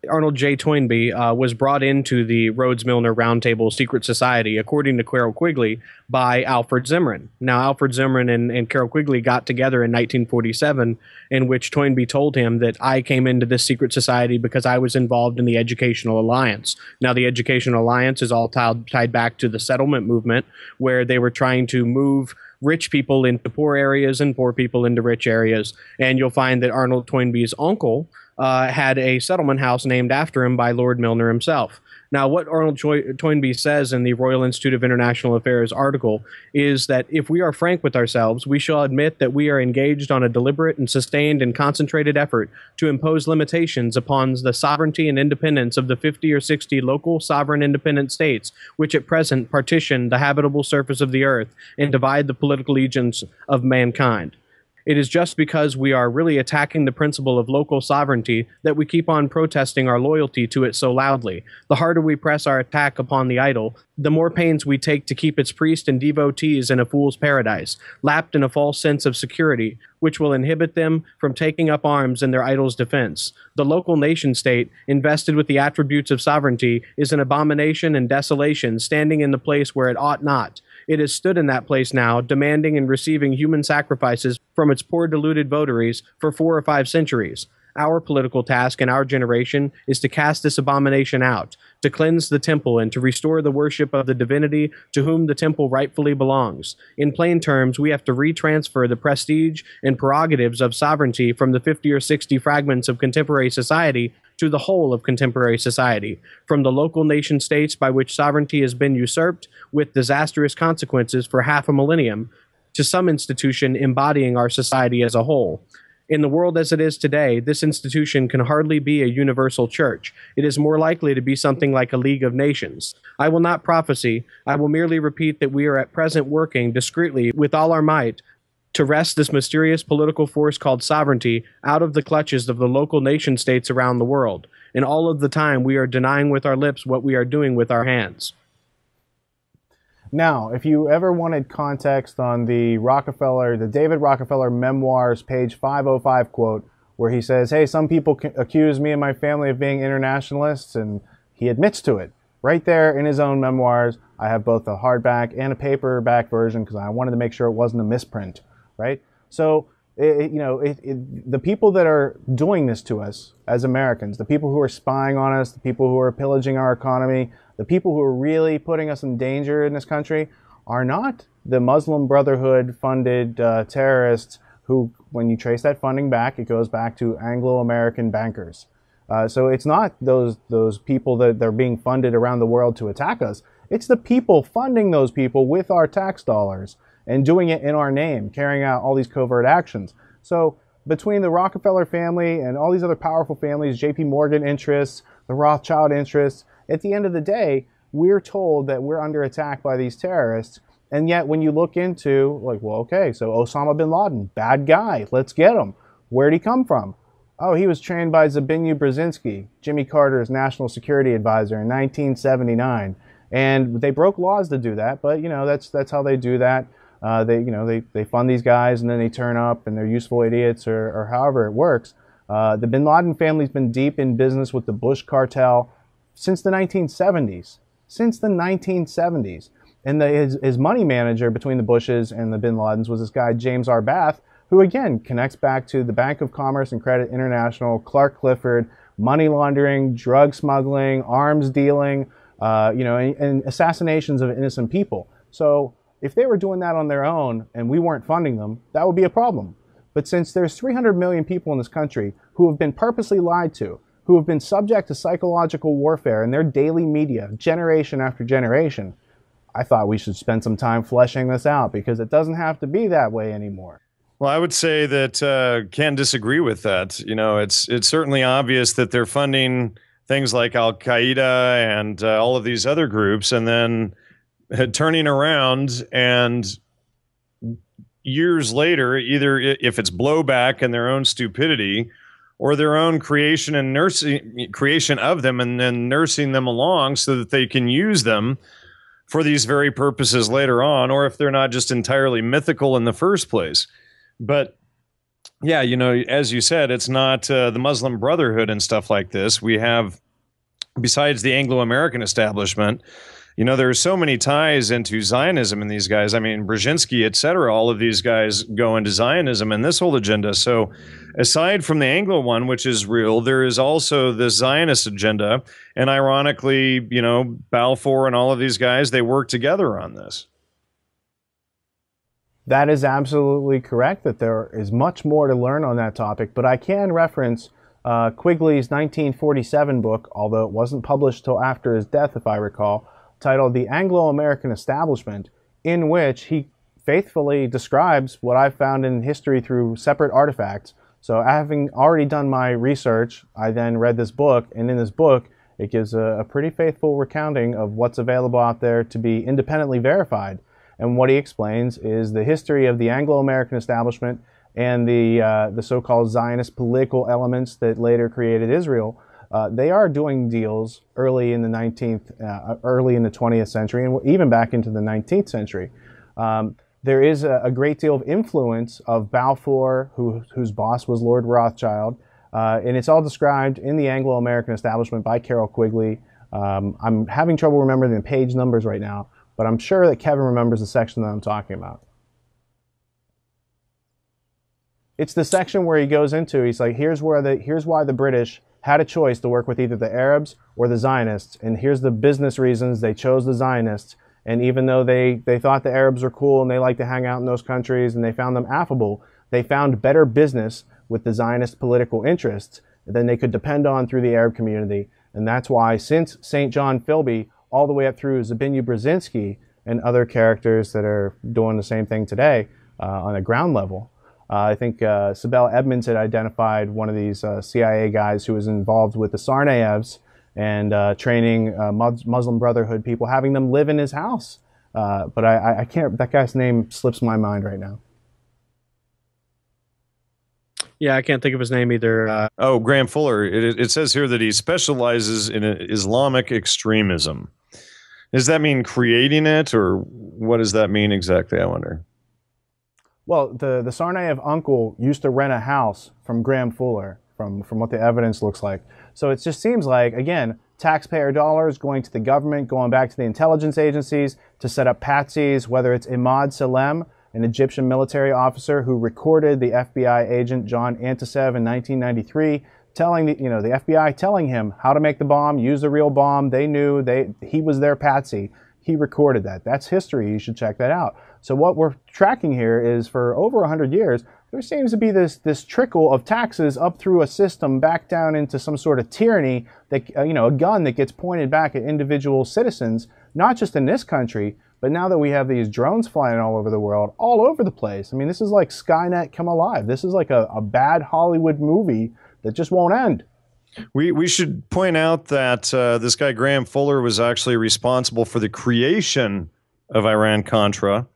Arnold J. Toynbee was brought into the Rhodes-Milner Roundtable Secret Society, according to Carroll Quigley, by Alfred Zimmerman. Now, Alfred Zimmerman and Carroll Quigley got together in 1947, in which Toynbee told him that I came into this secret society because I was involved in the Educational Alliance. Now, the Educational Alliance is all tied back to the settlement movement, where they were trying to move rich people into poor areas and poor people into rich areas. And you'll find that Arnold Toynbee's uncle had a settlement house named after him by Lord Milner himself. Now, what Arnold Toynbee says in the Royal Institute of International Affairs article is that if we are frank with ourselves, we shall admit that we are engaged on a deliberate and sustained and concentrated effort to impose limitations upon the sovereignty and independence of the 50 or 60 local sovereign independent states, which at present partition the habitable surface of the earth and divide the political allegiance of mankind. It is just because we are really attacking the principle of local sovereignty that we keep on protesting our loyalty to it so loudly. The harder we press our attack upon the idol, the more pains we take to keep its priests and devotees in a fool's paradise, lapped in a false sense of security, which will inhibit them from taking up arms in their idol's defense. The local nation-state, invested with the attributes of sovereignty, is an abomination and desolation, standing in the place where it ought not. It has stood in that place now, demanding and receiving human sacrifices from its poor deluded votaries for 4 or 5 centuries. Our political task in our generation is to cast this abomination out, to cleanse the temple and to restore the worship of the divinity to whom the temple rightfully belongs. In plain terms, we have to retransfer the prestige and prerogatives of sovereignty from the 50 or 60 fragments of contemporary society to the whole of contemporary society, from the local nation-states by which sovereignty has been usurped with disastrous consequences for half a millennium, to some institution embodying our society as a whole. In the world as it is today, this institution can hardly be a universal church. It is more likely to be something like a League of Nations. I will not prophesy. I will merely repeat that we are at present working discreetly with all our might to wrest this mysterious political force called sovereignty out of the clutches of the local nation-states around the world. And all of the time, we are denying with our lips what we are doing with our hands. Now, if you ever wanted context on the David Rockefeller Memoirs, page 505 quote, where he says, hey, some people accuse me and my family of being internationalists, and he admits to it. Right there in his own memoirs, I have both a hardback and a paperback version because I wanted to make sure it wasn't a misprint, right? So, the people that are doing this to us as Americans, the people who are spying on us, the people who are pillaging our economy, the people who are really putting us in danger in this country are not the Muslim Brotherhood-funded terrorists who, when you trace that funding back, it goes back to Anglo-American bankers. So it's not those people that are being funded around the world to attack us. It's the people funding those people with our tax dollars and doing it in our name, carrying out all these covert actions. So between the Rockefeller family and all these other powerful families, JP Morgan interests, the Rothschild interests, at the end of the day, we're told that we're under attack by these terrorists. And yet when you look into, like, well, okay, so Osama bin Laden, bad guy, let's get him. Where'd he come from? Oh, he was trained by Zbigniew Brzezinski, Jimmy Carter's national security advisor in 1979. And they broke laws to do that, but, that's how they do that. They fund these guys and then they turn up and they're useful idiots or however it works. The bin Laden family's been deep in business with the Bush cartel since the 1970s. And his money manager between the Bushes and the bin Ladens was this guy, James R. Bath, who again connects back to the Bank of Commerce and Credit International, Clark Clifford, money laundering, drug smuggling, arms dealing, and assassinations of innocent people. So If they were doing that on their own and we weren't funding them, that would be a problem. But since there's 300 million people in this country who have been purposely lied to, who have been subject to psychological warfare in their daily media, generation after generation, I thought we should spend some time fleshing this out, because it doesn't have to be that way anymore. Well, I would say that can't disagree with that. You know, it's certainly obvious that they're funding things like Al Qaeda and all of these other groups, and then turning around and years later, either if it's blowback and their own stupidity, or their own creation and creation of them, and then nursing them along so that they can use them for these very purposes later on, or if they're not just entirely mythical in the first place. But yeah, you know, as you said, it's not the Muslim Brotherhood and stuff like this. We have, besides the Anglo-American establishment, you know, there are so many ties into Zionism in these guys. I mean, Brzezinski, et cetera, all of these guys go into Zionism and this whole agenda. So aside from the Anglo one, which is real, there is also the Zionist agenda. And ironically, you know, Balfour and all of these guys, they work together on this. That is absolutely correct, that there is much more to learn on that topic, but I can reference Quigley's 1947 book, although it wasn't published till after his death, if I recall, titled The Anglo-American Establishment, in which he faithfully describes what I've found in history through separate artifacts. So having already done my research, I then read this book, and in this book, it gives a pretty faithful recounting of what's available out there to be independently verified. And what he explains is the history of the Anglo-American establishment and the so-called Zionist political elements that later created Israel. They are doing deals early in the 20th century, and even back into the 19th century. There is a great deal of influence of Balfour, whose boss was Lord Rothschild, and it's all described in the Anglo-American Establishment by Carroll Quigley. I'm having trouble remembering the page numbers right now, but I'm sure that Kevin remembers the section that I'm talking about. It's the section where he goes into, he's like, here's why the British had a choice to work with either the Arabs or the Zionists, and here's the business reasons they chose the Zionists. And even though they thought the Arabs were cool and they liked to hang out in those countries and they found them affable, they found better business with the Zionist political interests than they could depend on through the Arab community. And that's why, since St. John Philby all the way up through Zbigniew Brzezinski and other characters that are doing the same thing today on a ground level, I think Sibel Edmonds had identified one of these CIA guys who was involved with the Tsarnaevs and training Muslim Brotherhood people, having them live in his house. But I can't, that guy's name slips my mind right now. Yeah, I can't think of his name either. Oh, Graham Fuller. It says here that he specializes in Islamic extremism. Does that mean creating it, or what does that mean exactly, I wonder? Well, the Tsarnaev uncle used to rent a house from Graham Fuller, from what the evidence looks like. So it just seems like, again, taxpayer dollars going to the government, going back to the intelligence agencies to set up patsies, whether it's Imad Salem, an Egyptian military officer who recorded the FBI agent John Antisev in 1993, telling the FBI telling him how to make the bomb, use the real bomb. They knew, he was their patsy. He recorded that. That's history. You should check that out. So what we're tracking here is, for over 100 years, there seems to be this trickle of taxes up through a system back down into some sort of tyranny that, a gun that gets pointed back at individual citizens, not just in this country, but now that we have these drones flying all over the world, all over the place. I mean, this is like Skynet come alive. This is like a bad Hollywood movie that just won't end. We should point out that this guy Graham Fuller was actually responsible for the creation of Iran-Contra,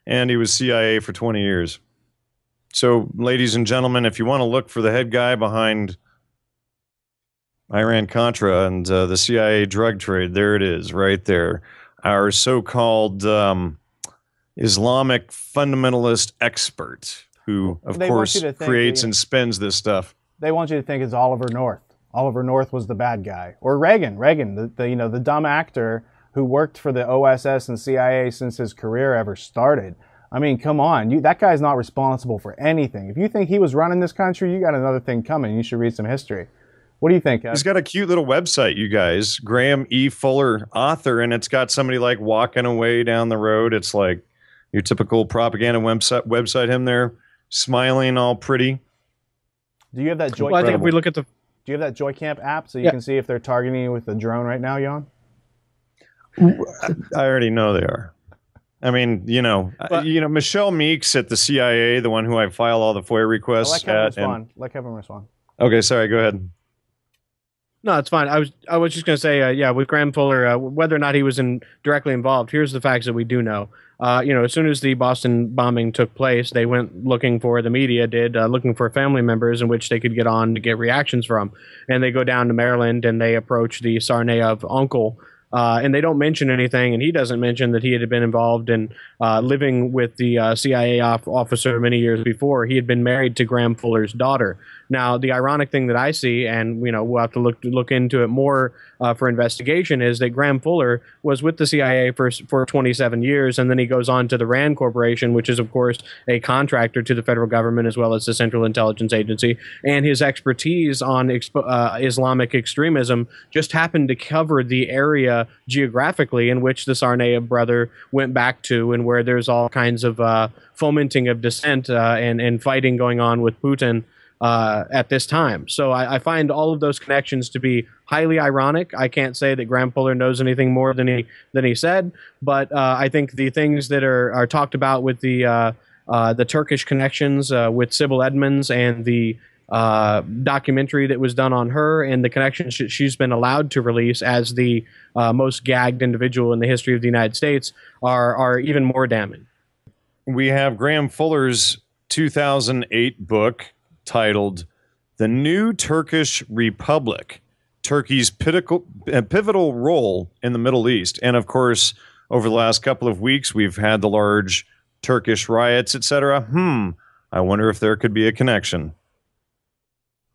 and he was CIA for 20 years. So, ladies and gentlemen, if you want to look for the head guy behind Iran-Contra and the CIA drug trade, there it is, right there. Our so-called Islamic fundamentalist expert who, of course, creates and spins this stuff. They want you to think it's Oliver North. Oliver North was the bad guy. Or Reagan, the dumb actor who worked for the OSS and CIA since his career ever started. I mean, come on. That guy's not responsible for anything. If you think he was running this country, you got another thing coming. You should read some history. What do you think, Ed? He's got a cute little website, you guys. Graham E. Fuller, author, and it's got somebody like walking away down the road. It's like Your typical propaganda website him there, smiling all pretty. Do you have that Joy? Well, I think if we look at the... Do you have that Joy Camp app so you can see if they're targeting you with a drone right now, Jan? I already know they are. I mean, Michelle Meeks at the CIA, the one who I file all the FOIA requests Let Kevin respond. Okay, sorry, go ahead. No, it's fine. I was just going to say, with Graham Fuller, whether or not he was directly involved, here's the facts that we do know. As soon as the Boston bombing took place, they went looking for, the media did, looking for family members in which they could get on to get reactions from. And they go down to Maryland and they approach the Tsarnaev uncle. And they don't mention anything, and he doesn't mention that he had been involved in living with the CIA officer many years before. He had been married to Graham Fuller's daughter. Now, the ironic thing that I see, and we'll have to look into it more for investigation, is that Graham Fuller was with the CIA for 27 years, and then he goes on to the RAND Corporation, which is, of course, a contractor to the federal government as well as the Central Intelligence Agency. And his expertise on Islamic extremism just happened to cover the area geographically in which the Tsarnaev brother went back to, and where there's all kinds of fomenting of dissent and fighting going on with Putin at this time. So I find all of those connections to be highly ironic. I can't say that Graham Fuller knows anything more than he said, but I think the things that are talked about with the Turkish connections with Sybil Edmonds and the documentary that was done on her and the connections she's been allowed to release as the most gagged individual in the history of the United States are even more damning. We have Graham Fuller's 2008 book titled The New Turkish Republic, Turkey's pivotal role in the Middle East. And of course, over the last couple of weeks, we've had the large Turkish riots, etc. I wonder if there could be a connection.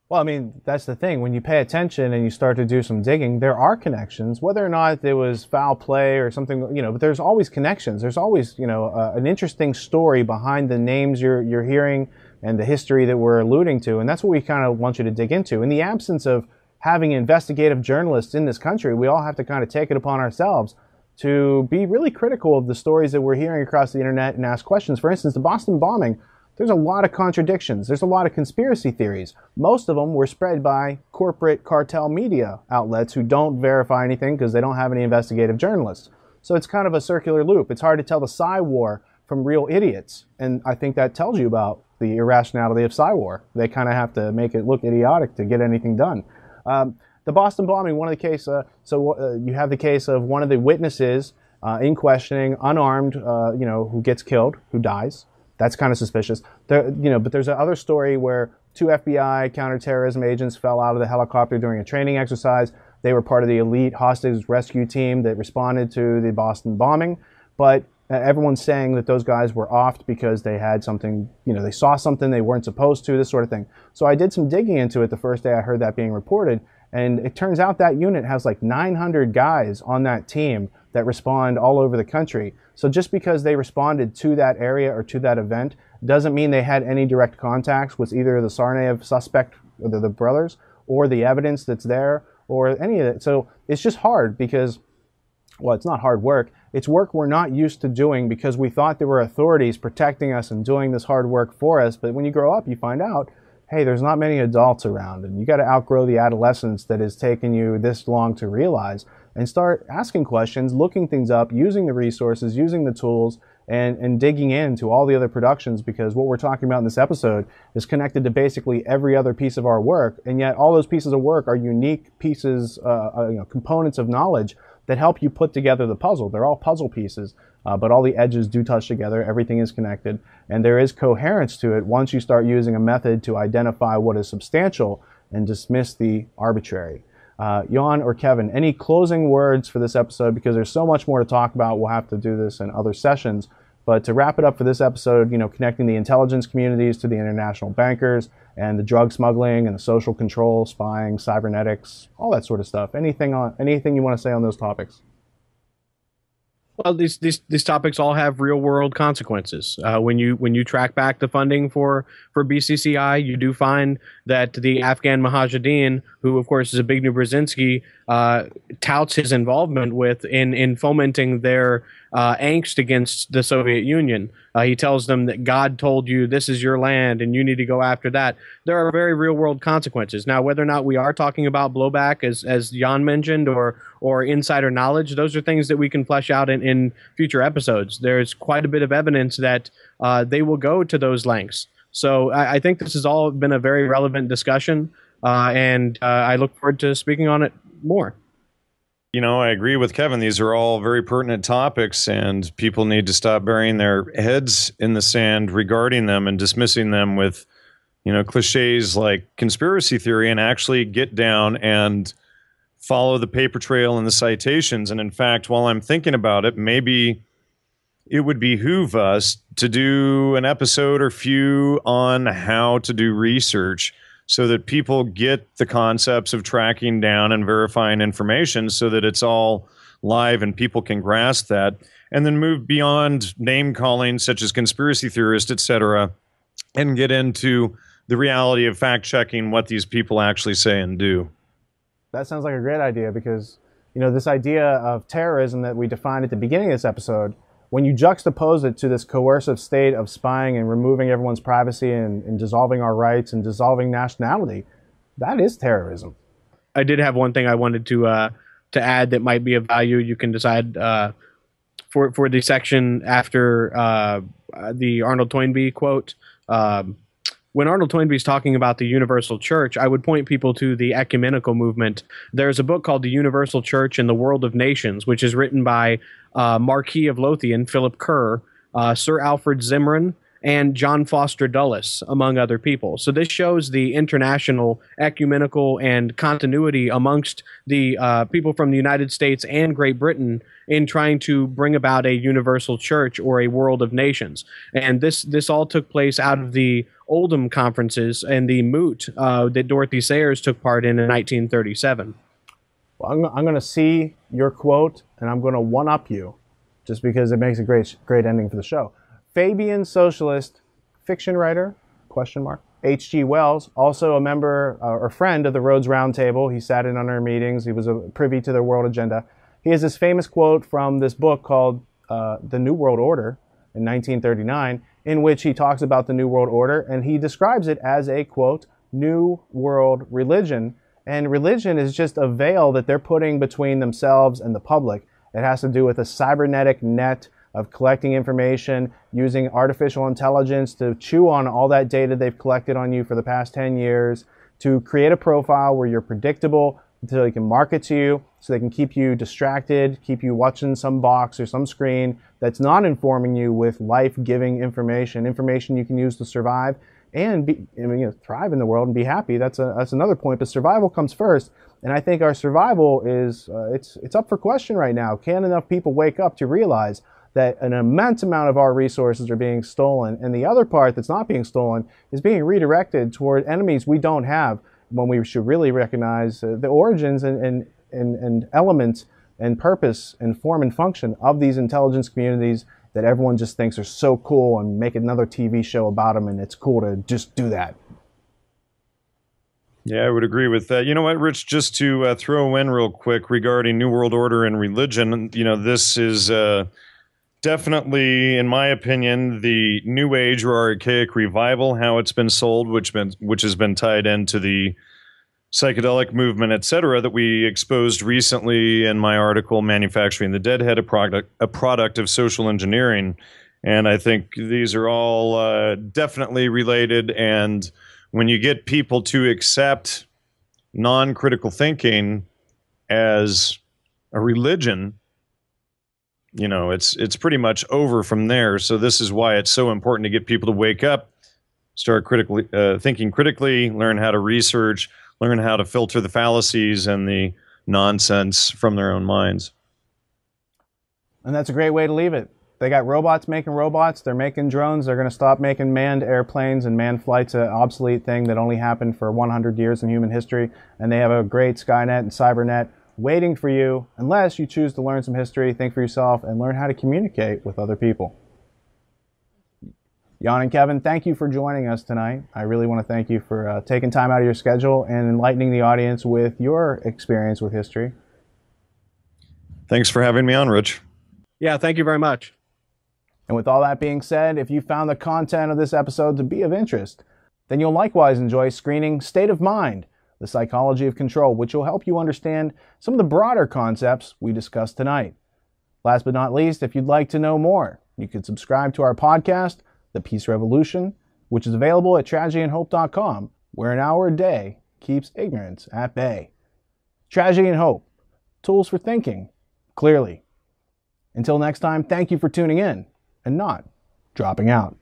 Well, I mean, that's the thing. When you pay attention and you start to do some digging, there are connections. Whether or not there was foul play or something, but there's always connections. There's always, an interesting story behind the names you're hearing and the history that we're alluding to. And that's what we kind of want you to dig into. In the absence of having investigative journalists in this country, we all have to kind of take it upon ourselves to be really critical of the stories that we're hearing across the internet and ask questions. For instance, the Boston bombing. There's a lot of contradictions. There's a lot of conspiracy theories. Most of them were spread by corporate cartel media outlets who don't verify anything because they don't have any investigative journalists. So it's kind of a circular loop. It's hard to tell the Psy War from real idiots. And I think that tells you about the irrationality of Psy War. They kind of have to make it look idiotic to get anything done. The Boston bombing, one of the case, you have the case of one of the witnesses in questioning, unarmed, who gets killed, who dies. That's kind of suspicious. But there's another story where 2 FBI counterterrorism agents fell out of the helicopter during a training exercise. They were part of the elite hostage rescue team that responded to the Boston bombing. But everyone's saying that those guys were offed because they had something, they saw something they weren't supposed to, this sort of thing. So I did some digging into it the first day I heard that being reported. And it turns out that unit has like 900 guys on that team that respond all over the country. So just because they responded to that area or to that event doesn't mean they had any direct contacts with either the Tsarnaev suspect, or the brothers, or the evidence that's there, or any of it. So it's just hard because, well, it's not hard work. It's work we're not used to doing because we thought there were authorities protecting us and doing this hard work for us. But when you grow up, you find out, hey, there's not many adults around, and you got to outgrow the adolescence that has taken you this long to realize, and start asking questions, looking things up, using the resources, using the tools, and digging into all the other productions, because what we're talking about in this episode is connected to basically every other piece of our work, and yet all those pieces of work are unique pieces, components of knowledge that help you put together the puzzle. They're all puzzle pieces, but all the edges do touch together, everything is connected, and there is coherence to it once you start using a method to identify what is substantial and dismiss the arbitrary. Jan or Kevin, any closing words for this episode? Because there's so much more to talk about. We'll have to do this in other sessions. But to wrap it up for this episode, connecting the intelligence communities to the international bankers and the drug smuggling and the social control, spying, cybernetics, all that sort of stuff. Anything you want to say on those topics? Well, these topics all have real world consequences. When you track back the funding for BCCI, you do find that the Afghan Mujahideen, who of course is Zbigniew Brzezinski, touts his involvement with in fomenting their angst against the Soviet Union. He tells them that God told you this is your land and you need to go after that. There are very real world consequences. Now, whether or not we are talking about blowback, as Jan mentioned, or insider knowledge, those are things that we can flesh out in future episodes. There's quite a bit of evidence that they will go to those lengths. So I think this has all been a very relevant discussion, and I look forward to speaking on it more. You know, I agree with Kevin. These are all very pertinent topics, and people need to stop burying their heads in the sand regarding them and dismissing them with, you know, cliches like conspiracy theory, and actually get down and follow the paper trail and the citations. And in fact, while I'm thinking about it, maybe it would behoove us to do an episode or few on how to do research, so that people get the concepts of tracking down and verifying information, so that it's all live and people can grasp that, and then move beyond name calling such as conspiracy theorist, etc., and get into the reality of fact checking what these people actually say and do. That sounds like a great idea, because, you know, this idea of terrorism that we defined at the beginning of this episode, when you juxtapose it to this coercive state of spying and removing everyone's privacy and dissolving our rights and dissolving nationality, that is terrorism. I did have one thing I wanted to add that might be of value. You can decide for the section after the Arnold Toynbee quote. When Arnold Toynbee is talking about the universal church, I would point people to the ecumenical movement. There's a book called The Universal Church in the World of Nations, which is written by Marquis of Lothian, Philip Kerr, Sir Alfred Zimmerman, and John Foster Dulles, among other people. So this shows the international, ecumenical, and continuity amongst the people from the United States and Great Britain in trying to bring about a universal church or a world of nations. And this all took place out of the Oldham conferences and the moot that Dorothy Sayers took part in 1937. Well, I'm going to see your quote, and I'm going to one-up you, just because it makes a great ending for the show. Fabian socialist fiction writer, question mark, H.G. Wells, also a member or friend of the Rhodes Roundtable. He sat in on our meetings. He was privy to their world agenda. He has this famous quote from this book called The New World Order in 1939, in which he talks about the New World Order, and he describes it as a, quote, new world religion. And religion is just a veil that they're putting between themselves and the public. It has to do with a cybernetic net of collecting information, using artificial intelligence to chew on all that data they've collected on you for the past 10 years, to create a profile where you're predictable, so they can market to you, so they can keep you distracted, keep you watching some box or some screen that's not informing you with life-giving information you can use to survive and thrive in the world and be happy. That's another point, but survival comes first. And I think our survival is, it's up for question right now. Can enough people wake up to realize that an immense amount of our resources are being stolen, and the other part that's not being stolen is being redirected toward enemies we don't have, when we should really recognize the origins and elements and purpose and form and function of these intelligence communities that everyone just thinks are so cool, and make another TV show about them, and it's cool to just do that. Yeah, I would agree with that. You know what, Rich, just to throw in real quick regarding New World Order and religion, you know, this is definitely, in my opinion, the New Age or archaic revival, how it's been sold, which has been tied into the psychedelic movement, etc., that we exposed recently in my article, Manufacturing the Deadhead, a product of social engineering. And I think these are all definitely related. And when you get people to accept non-critical thinking as a religion, you know, it's pretty much over from there. So this is why it's so important to get people to wake up, start thinking critically, learn how to research, learn how to filter the fallacies and the nonsense from their own minds. And that's a great way to leave it. They got robots making robots. They're making drones. They're going to stop making manned airplanes, and manned flight's an obsolete thing that only happened for 100 years in human history. And they have a great Skynet and Cybernet waiting for you, unless you choose to learn some history, think for yourself, and learn how to communicate with other people. Jan and Kevin, thank you for joining us tonight. I really want to thank you for taking time out of your schedule and enlightening the audience with your experience with history. Thanks for having me on, Rich. Yeah, thank you very much. And with all that being said, if you found the content of this episode to be of interest, then you'll likewise enjoy screening State of Mind, the Psychology of Control, which will help you understand some of the broader concepts we discussed tonight. Last but not least, if you'd like to know more, you can subscribe to our podcast, The Peace Revolution, which is available at tragedyandhope.com, where an hour a day keeps ignorance at bay. Tragedy and Hope, tools for thinking clearly. Until next time, thank you for tuning in and not dropping out.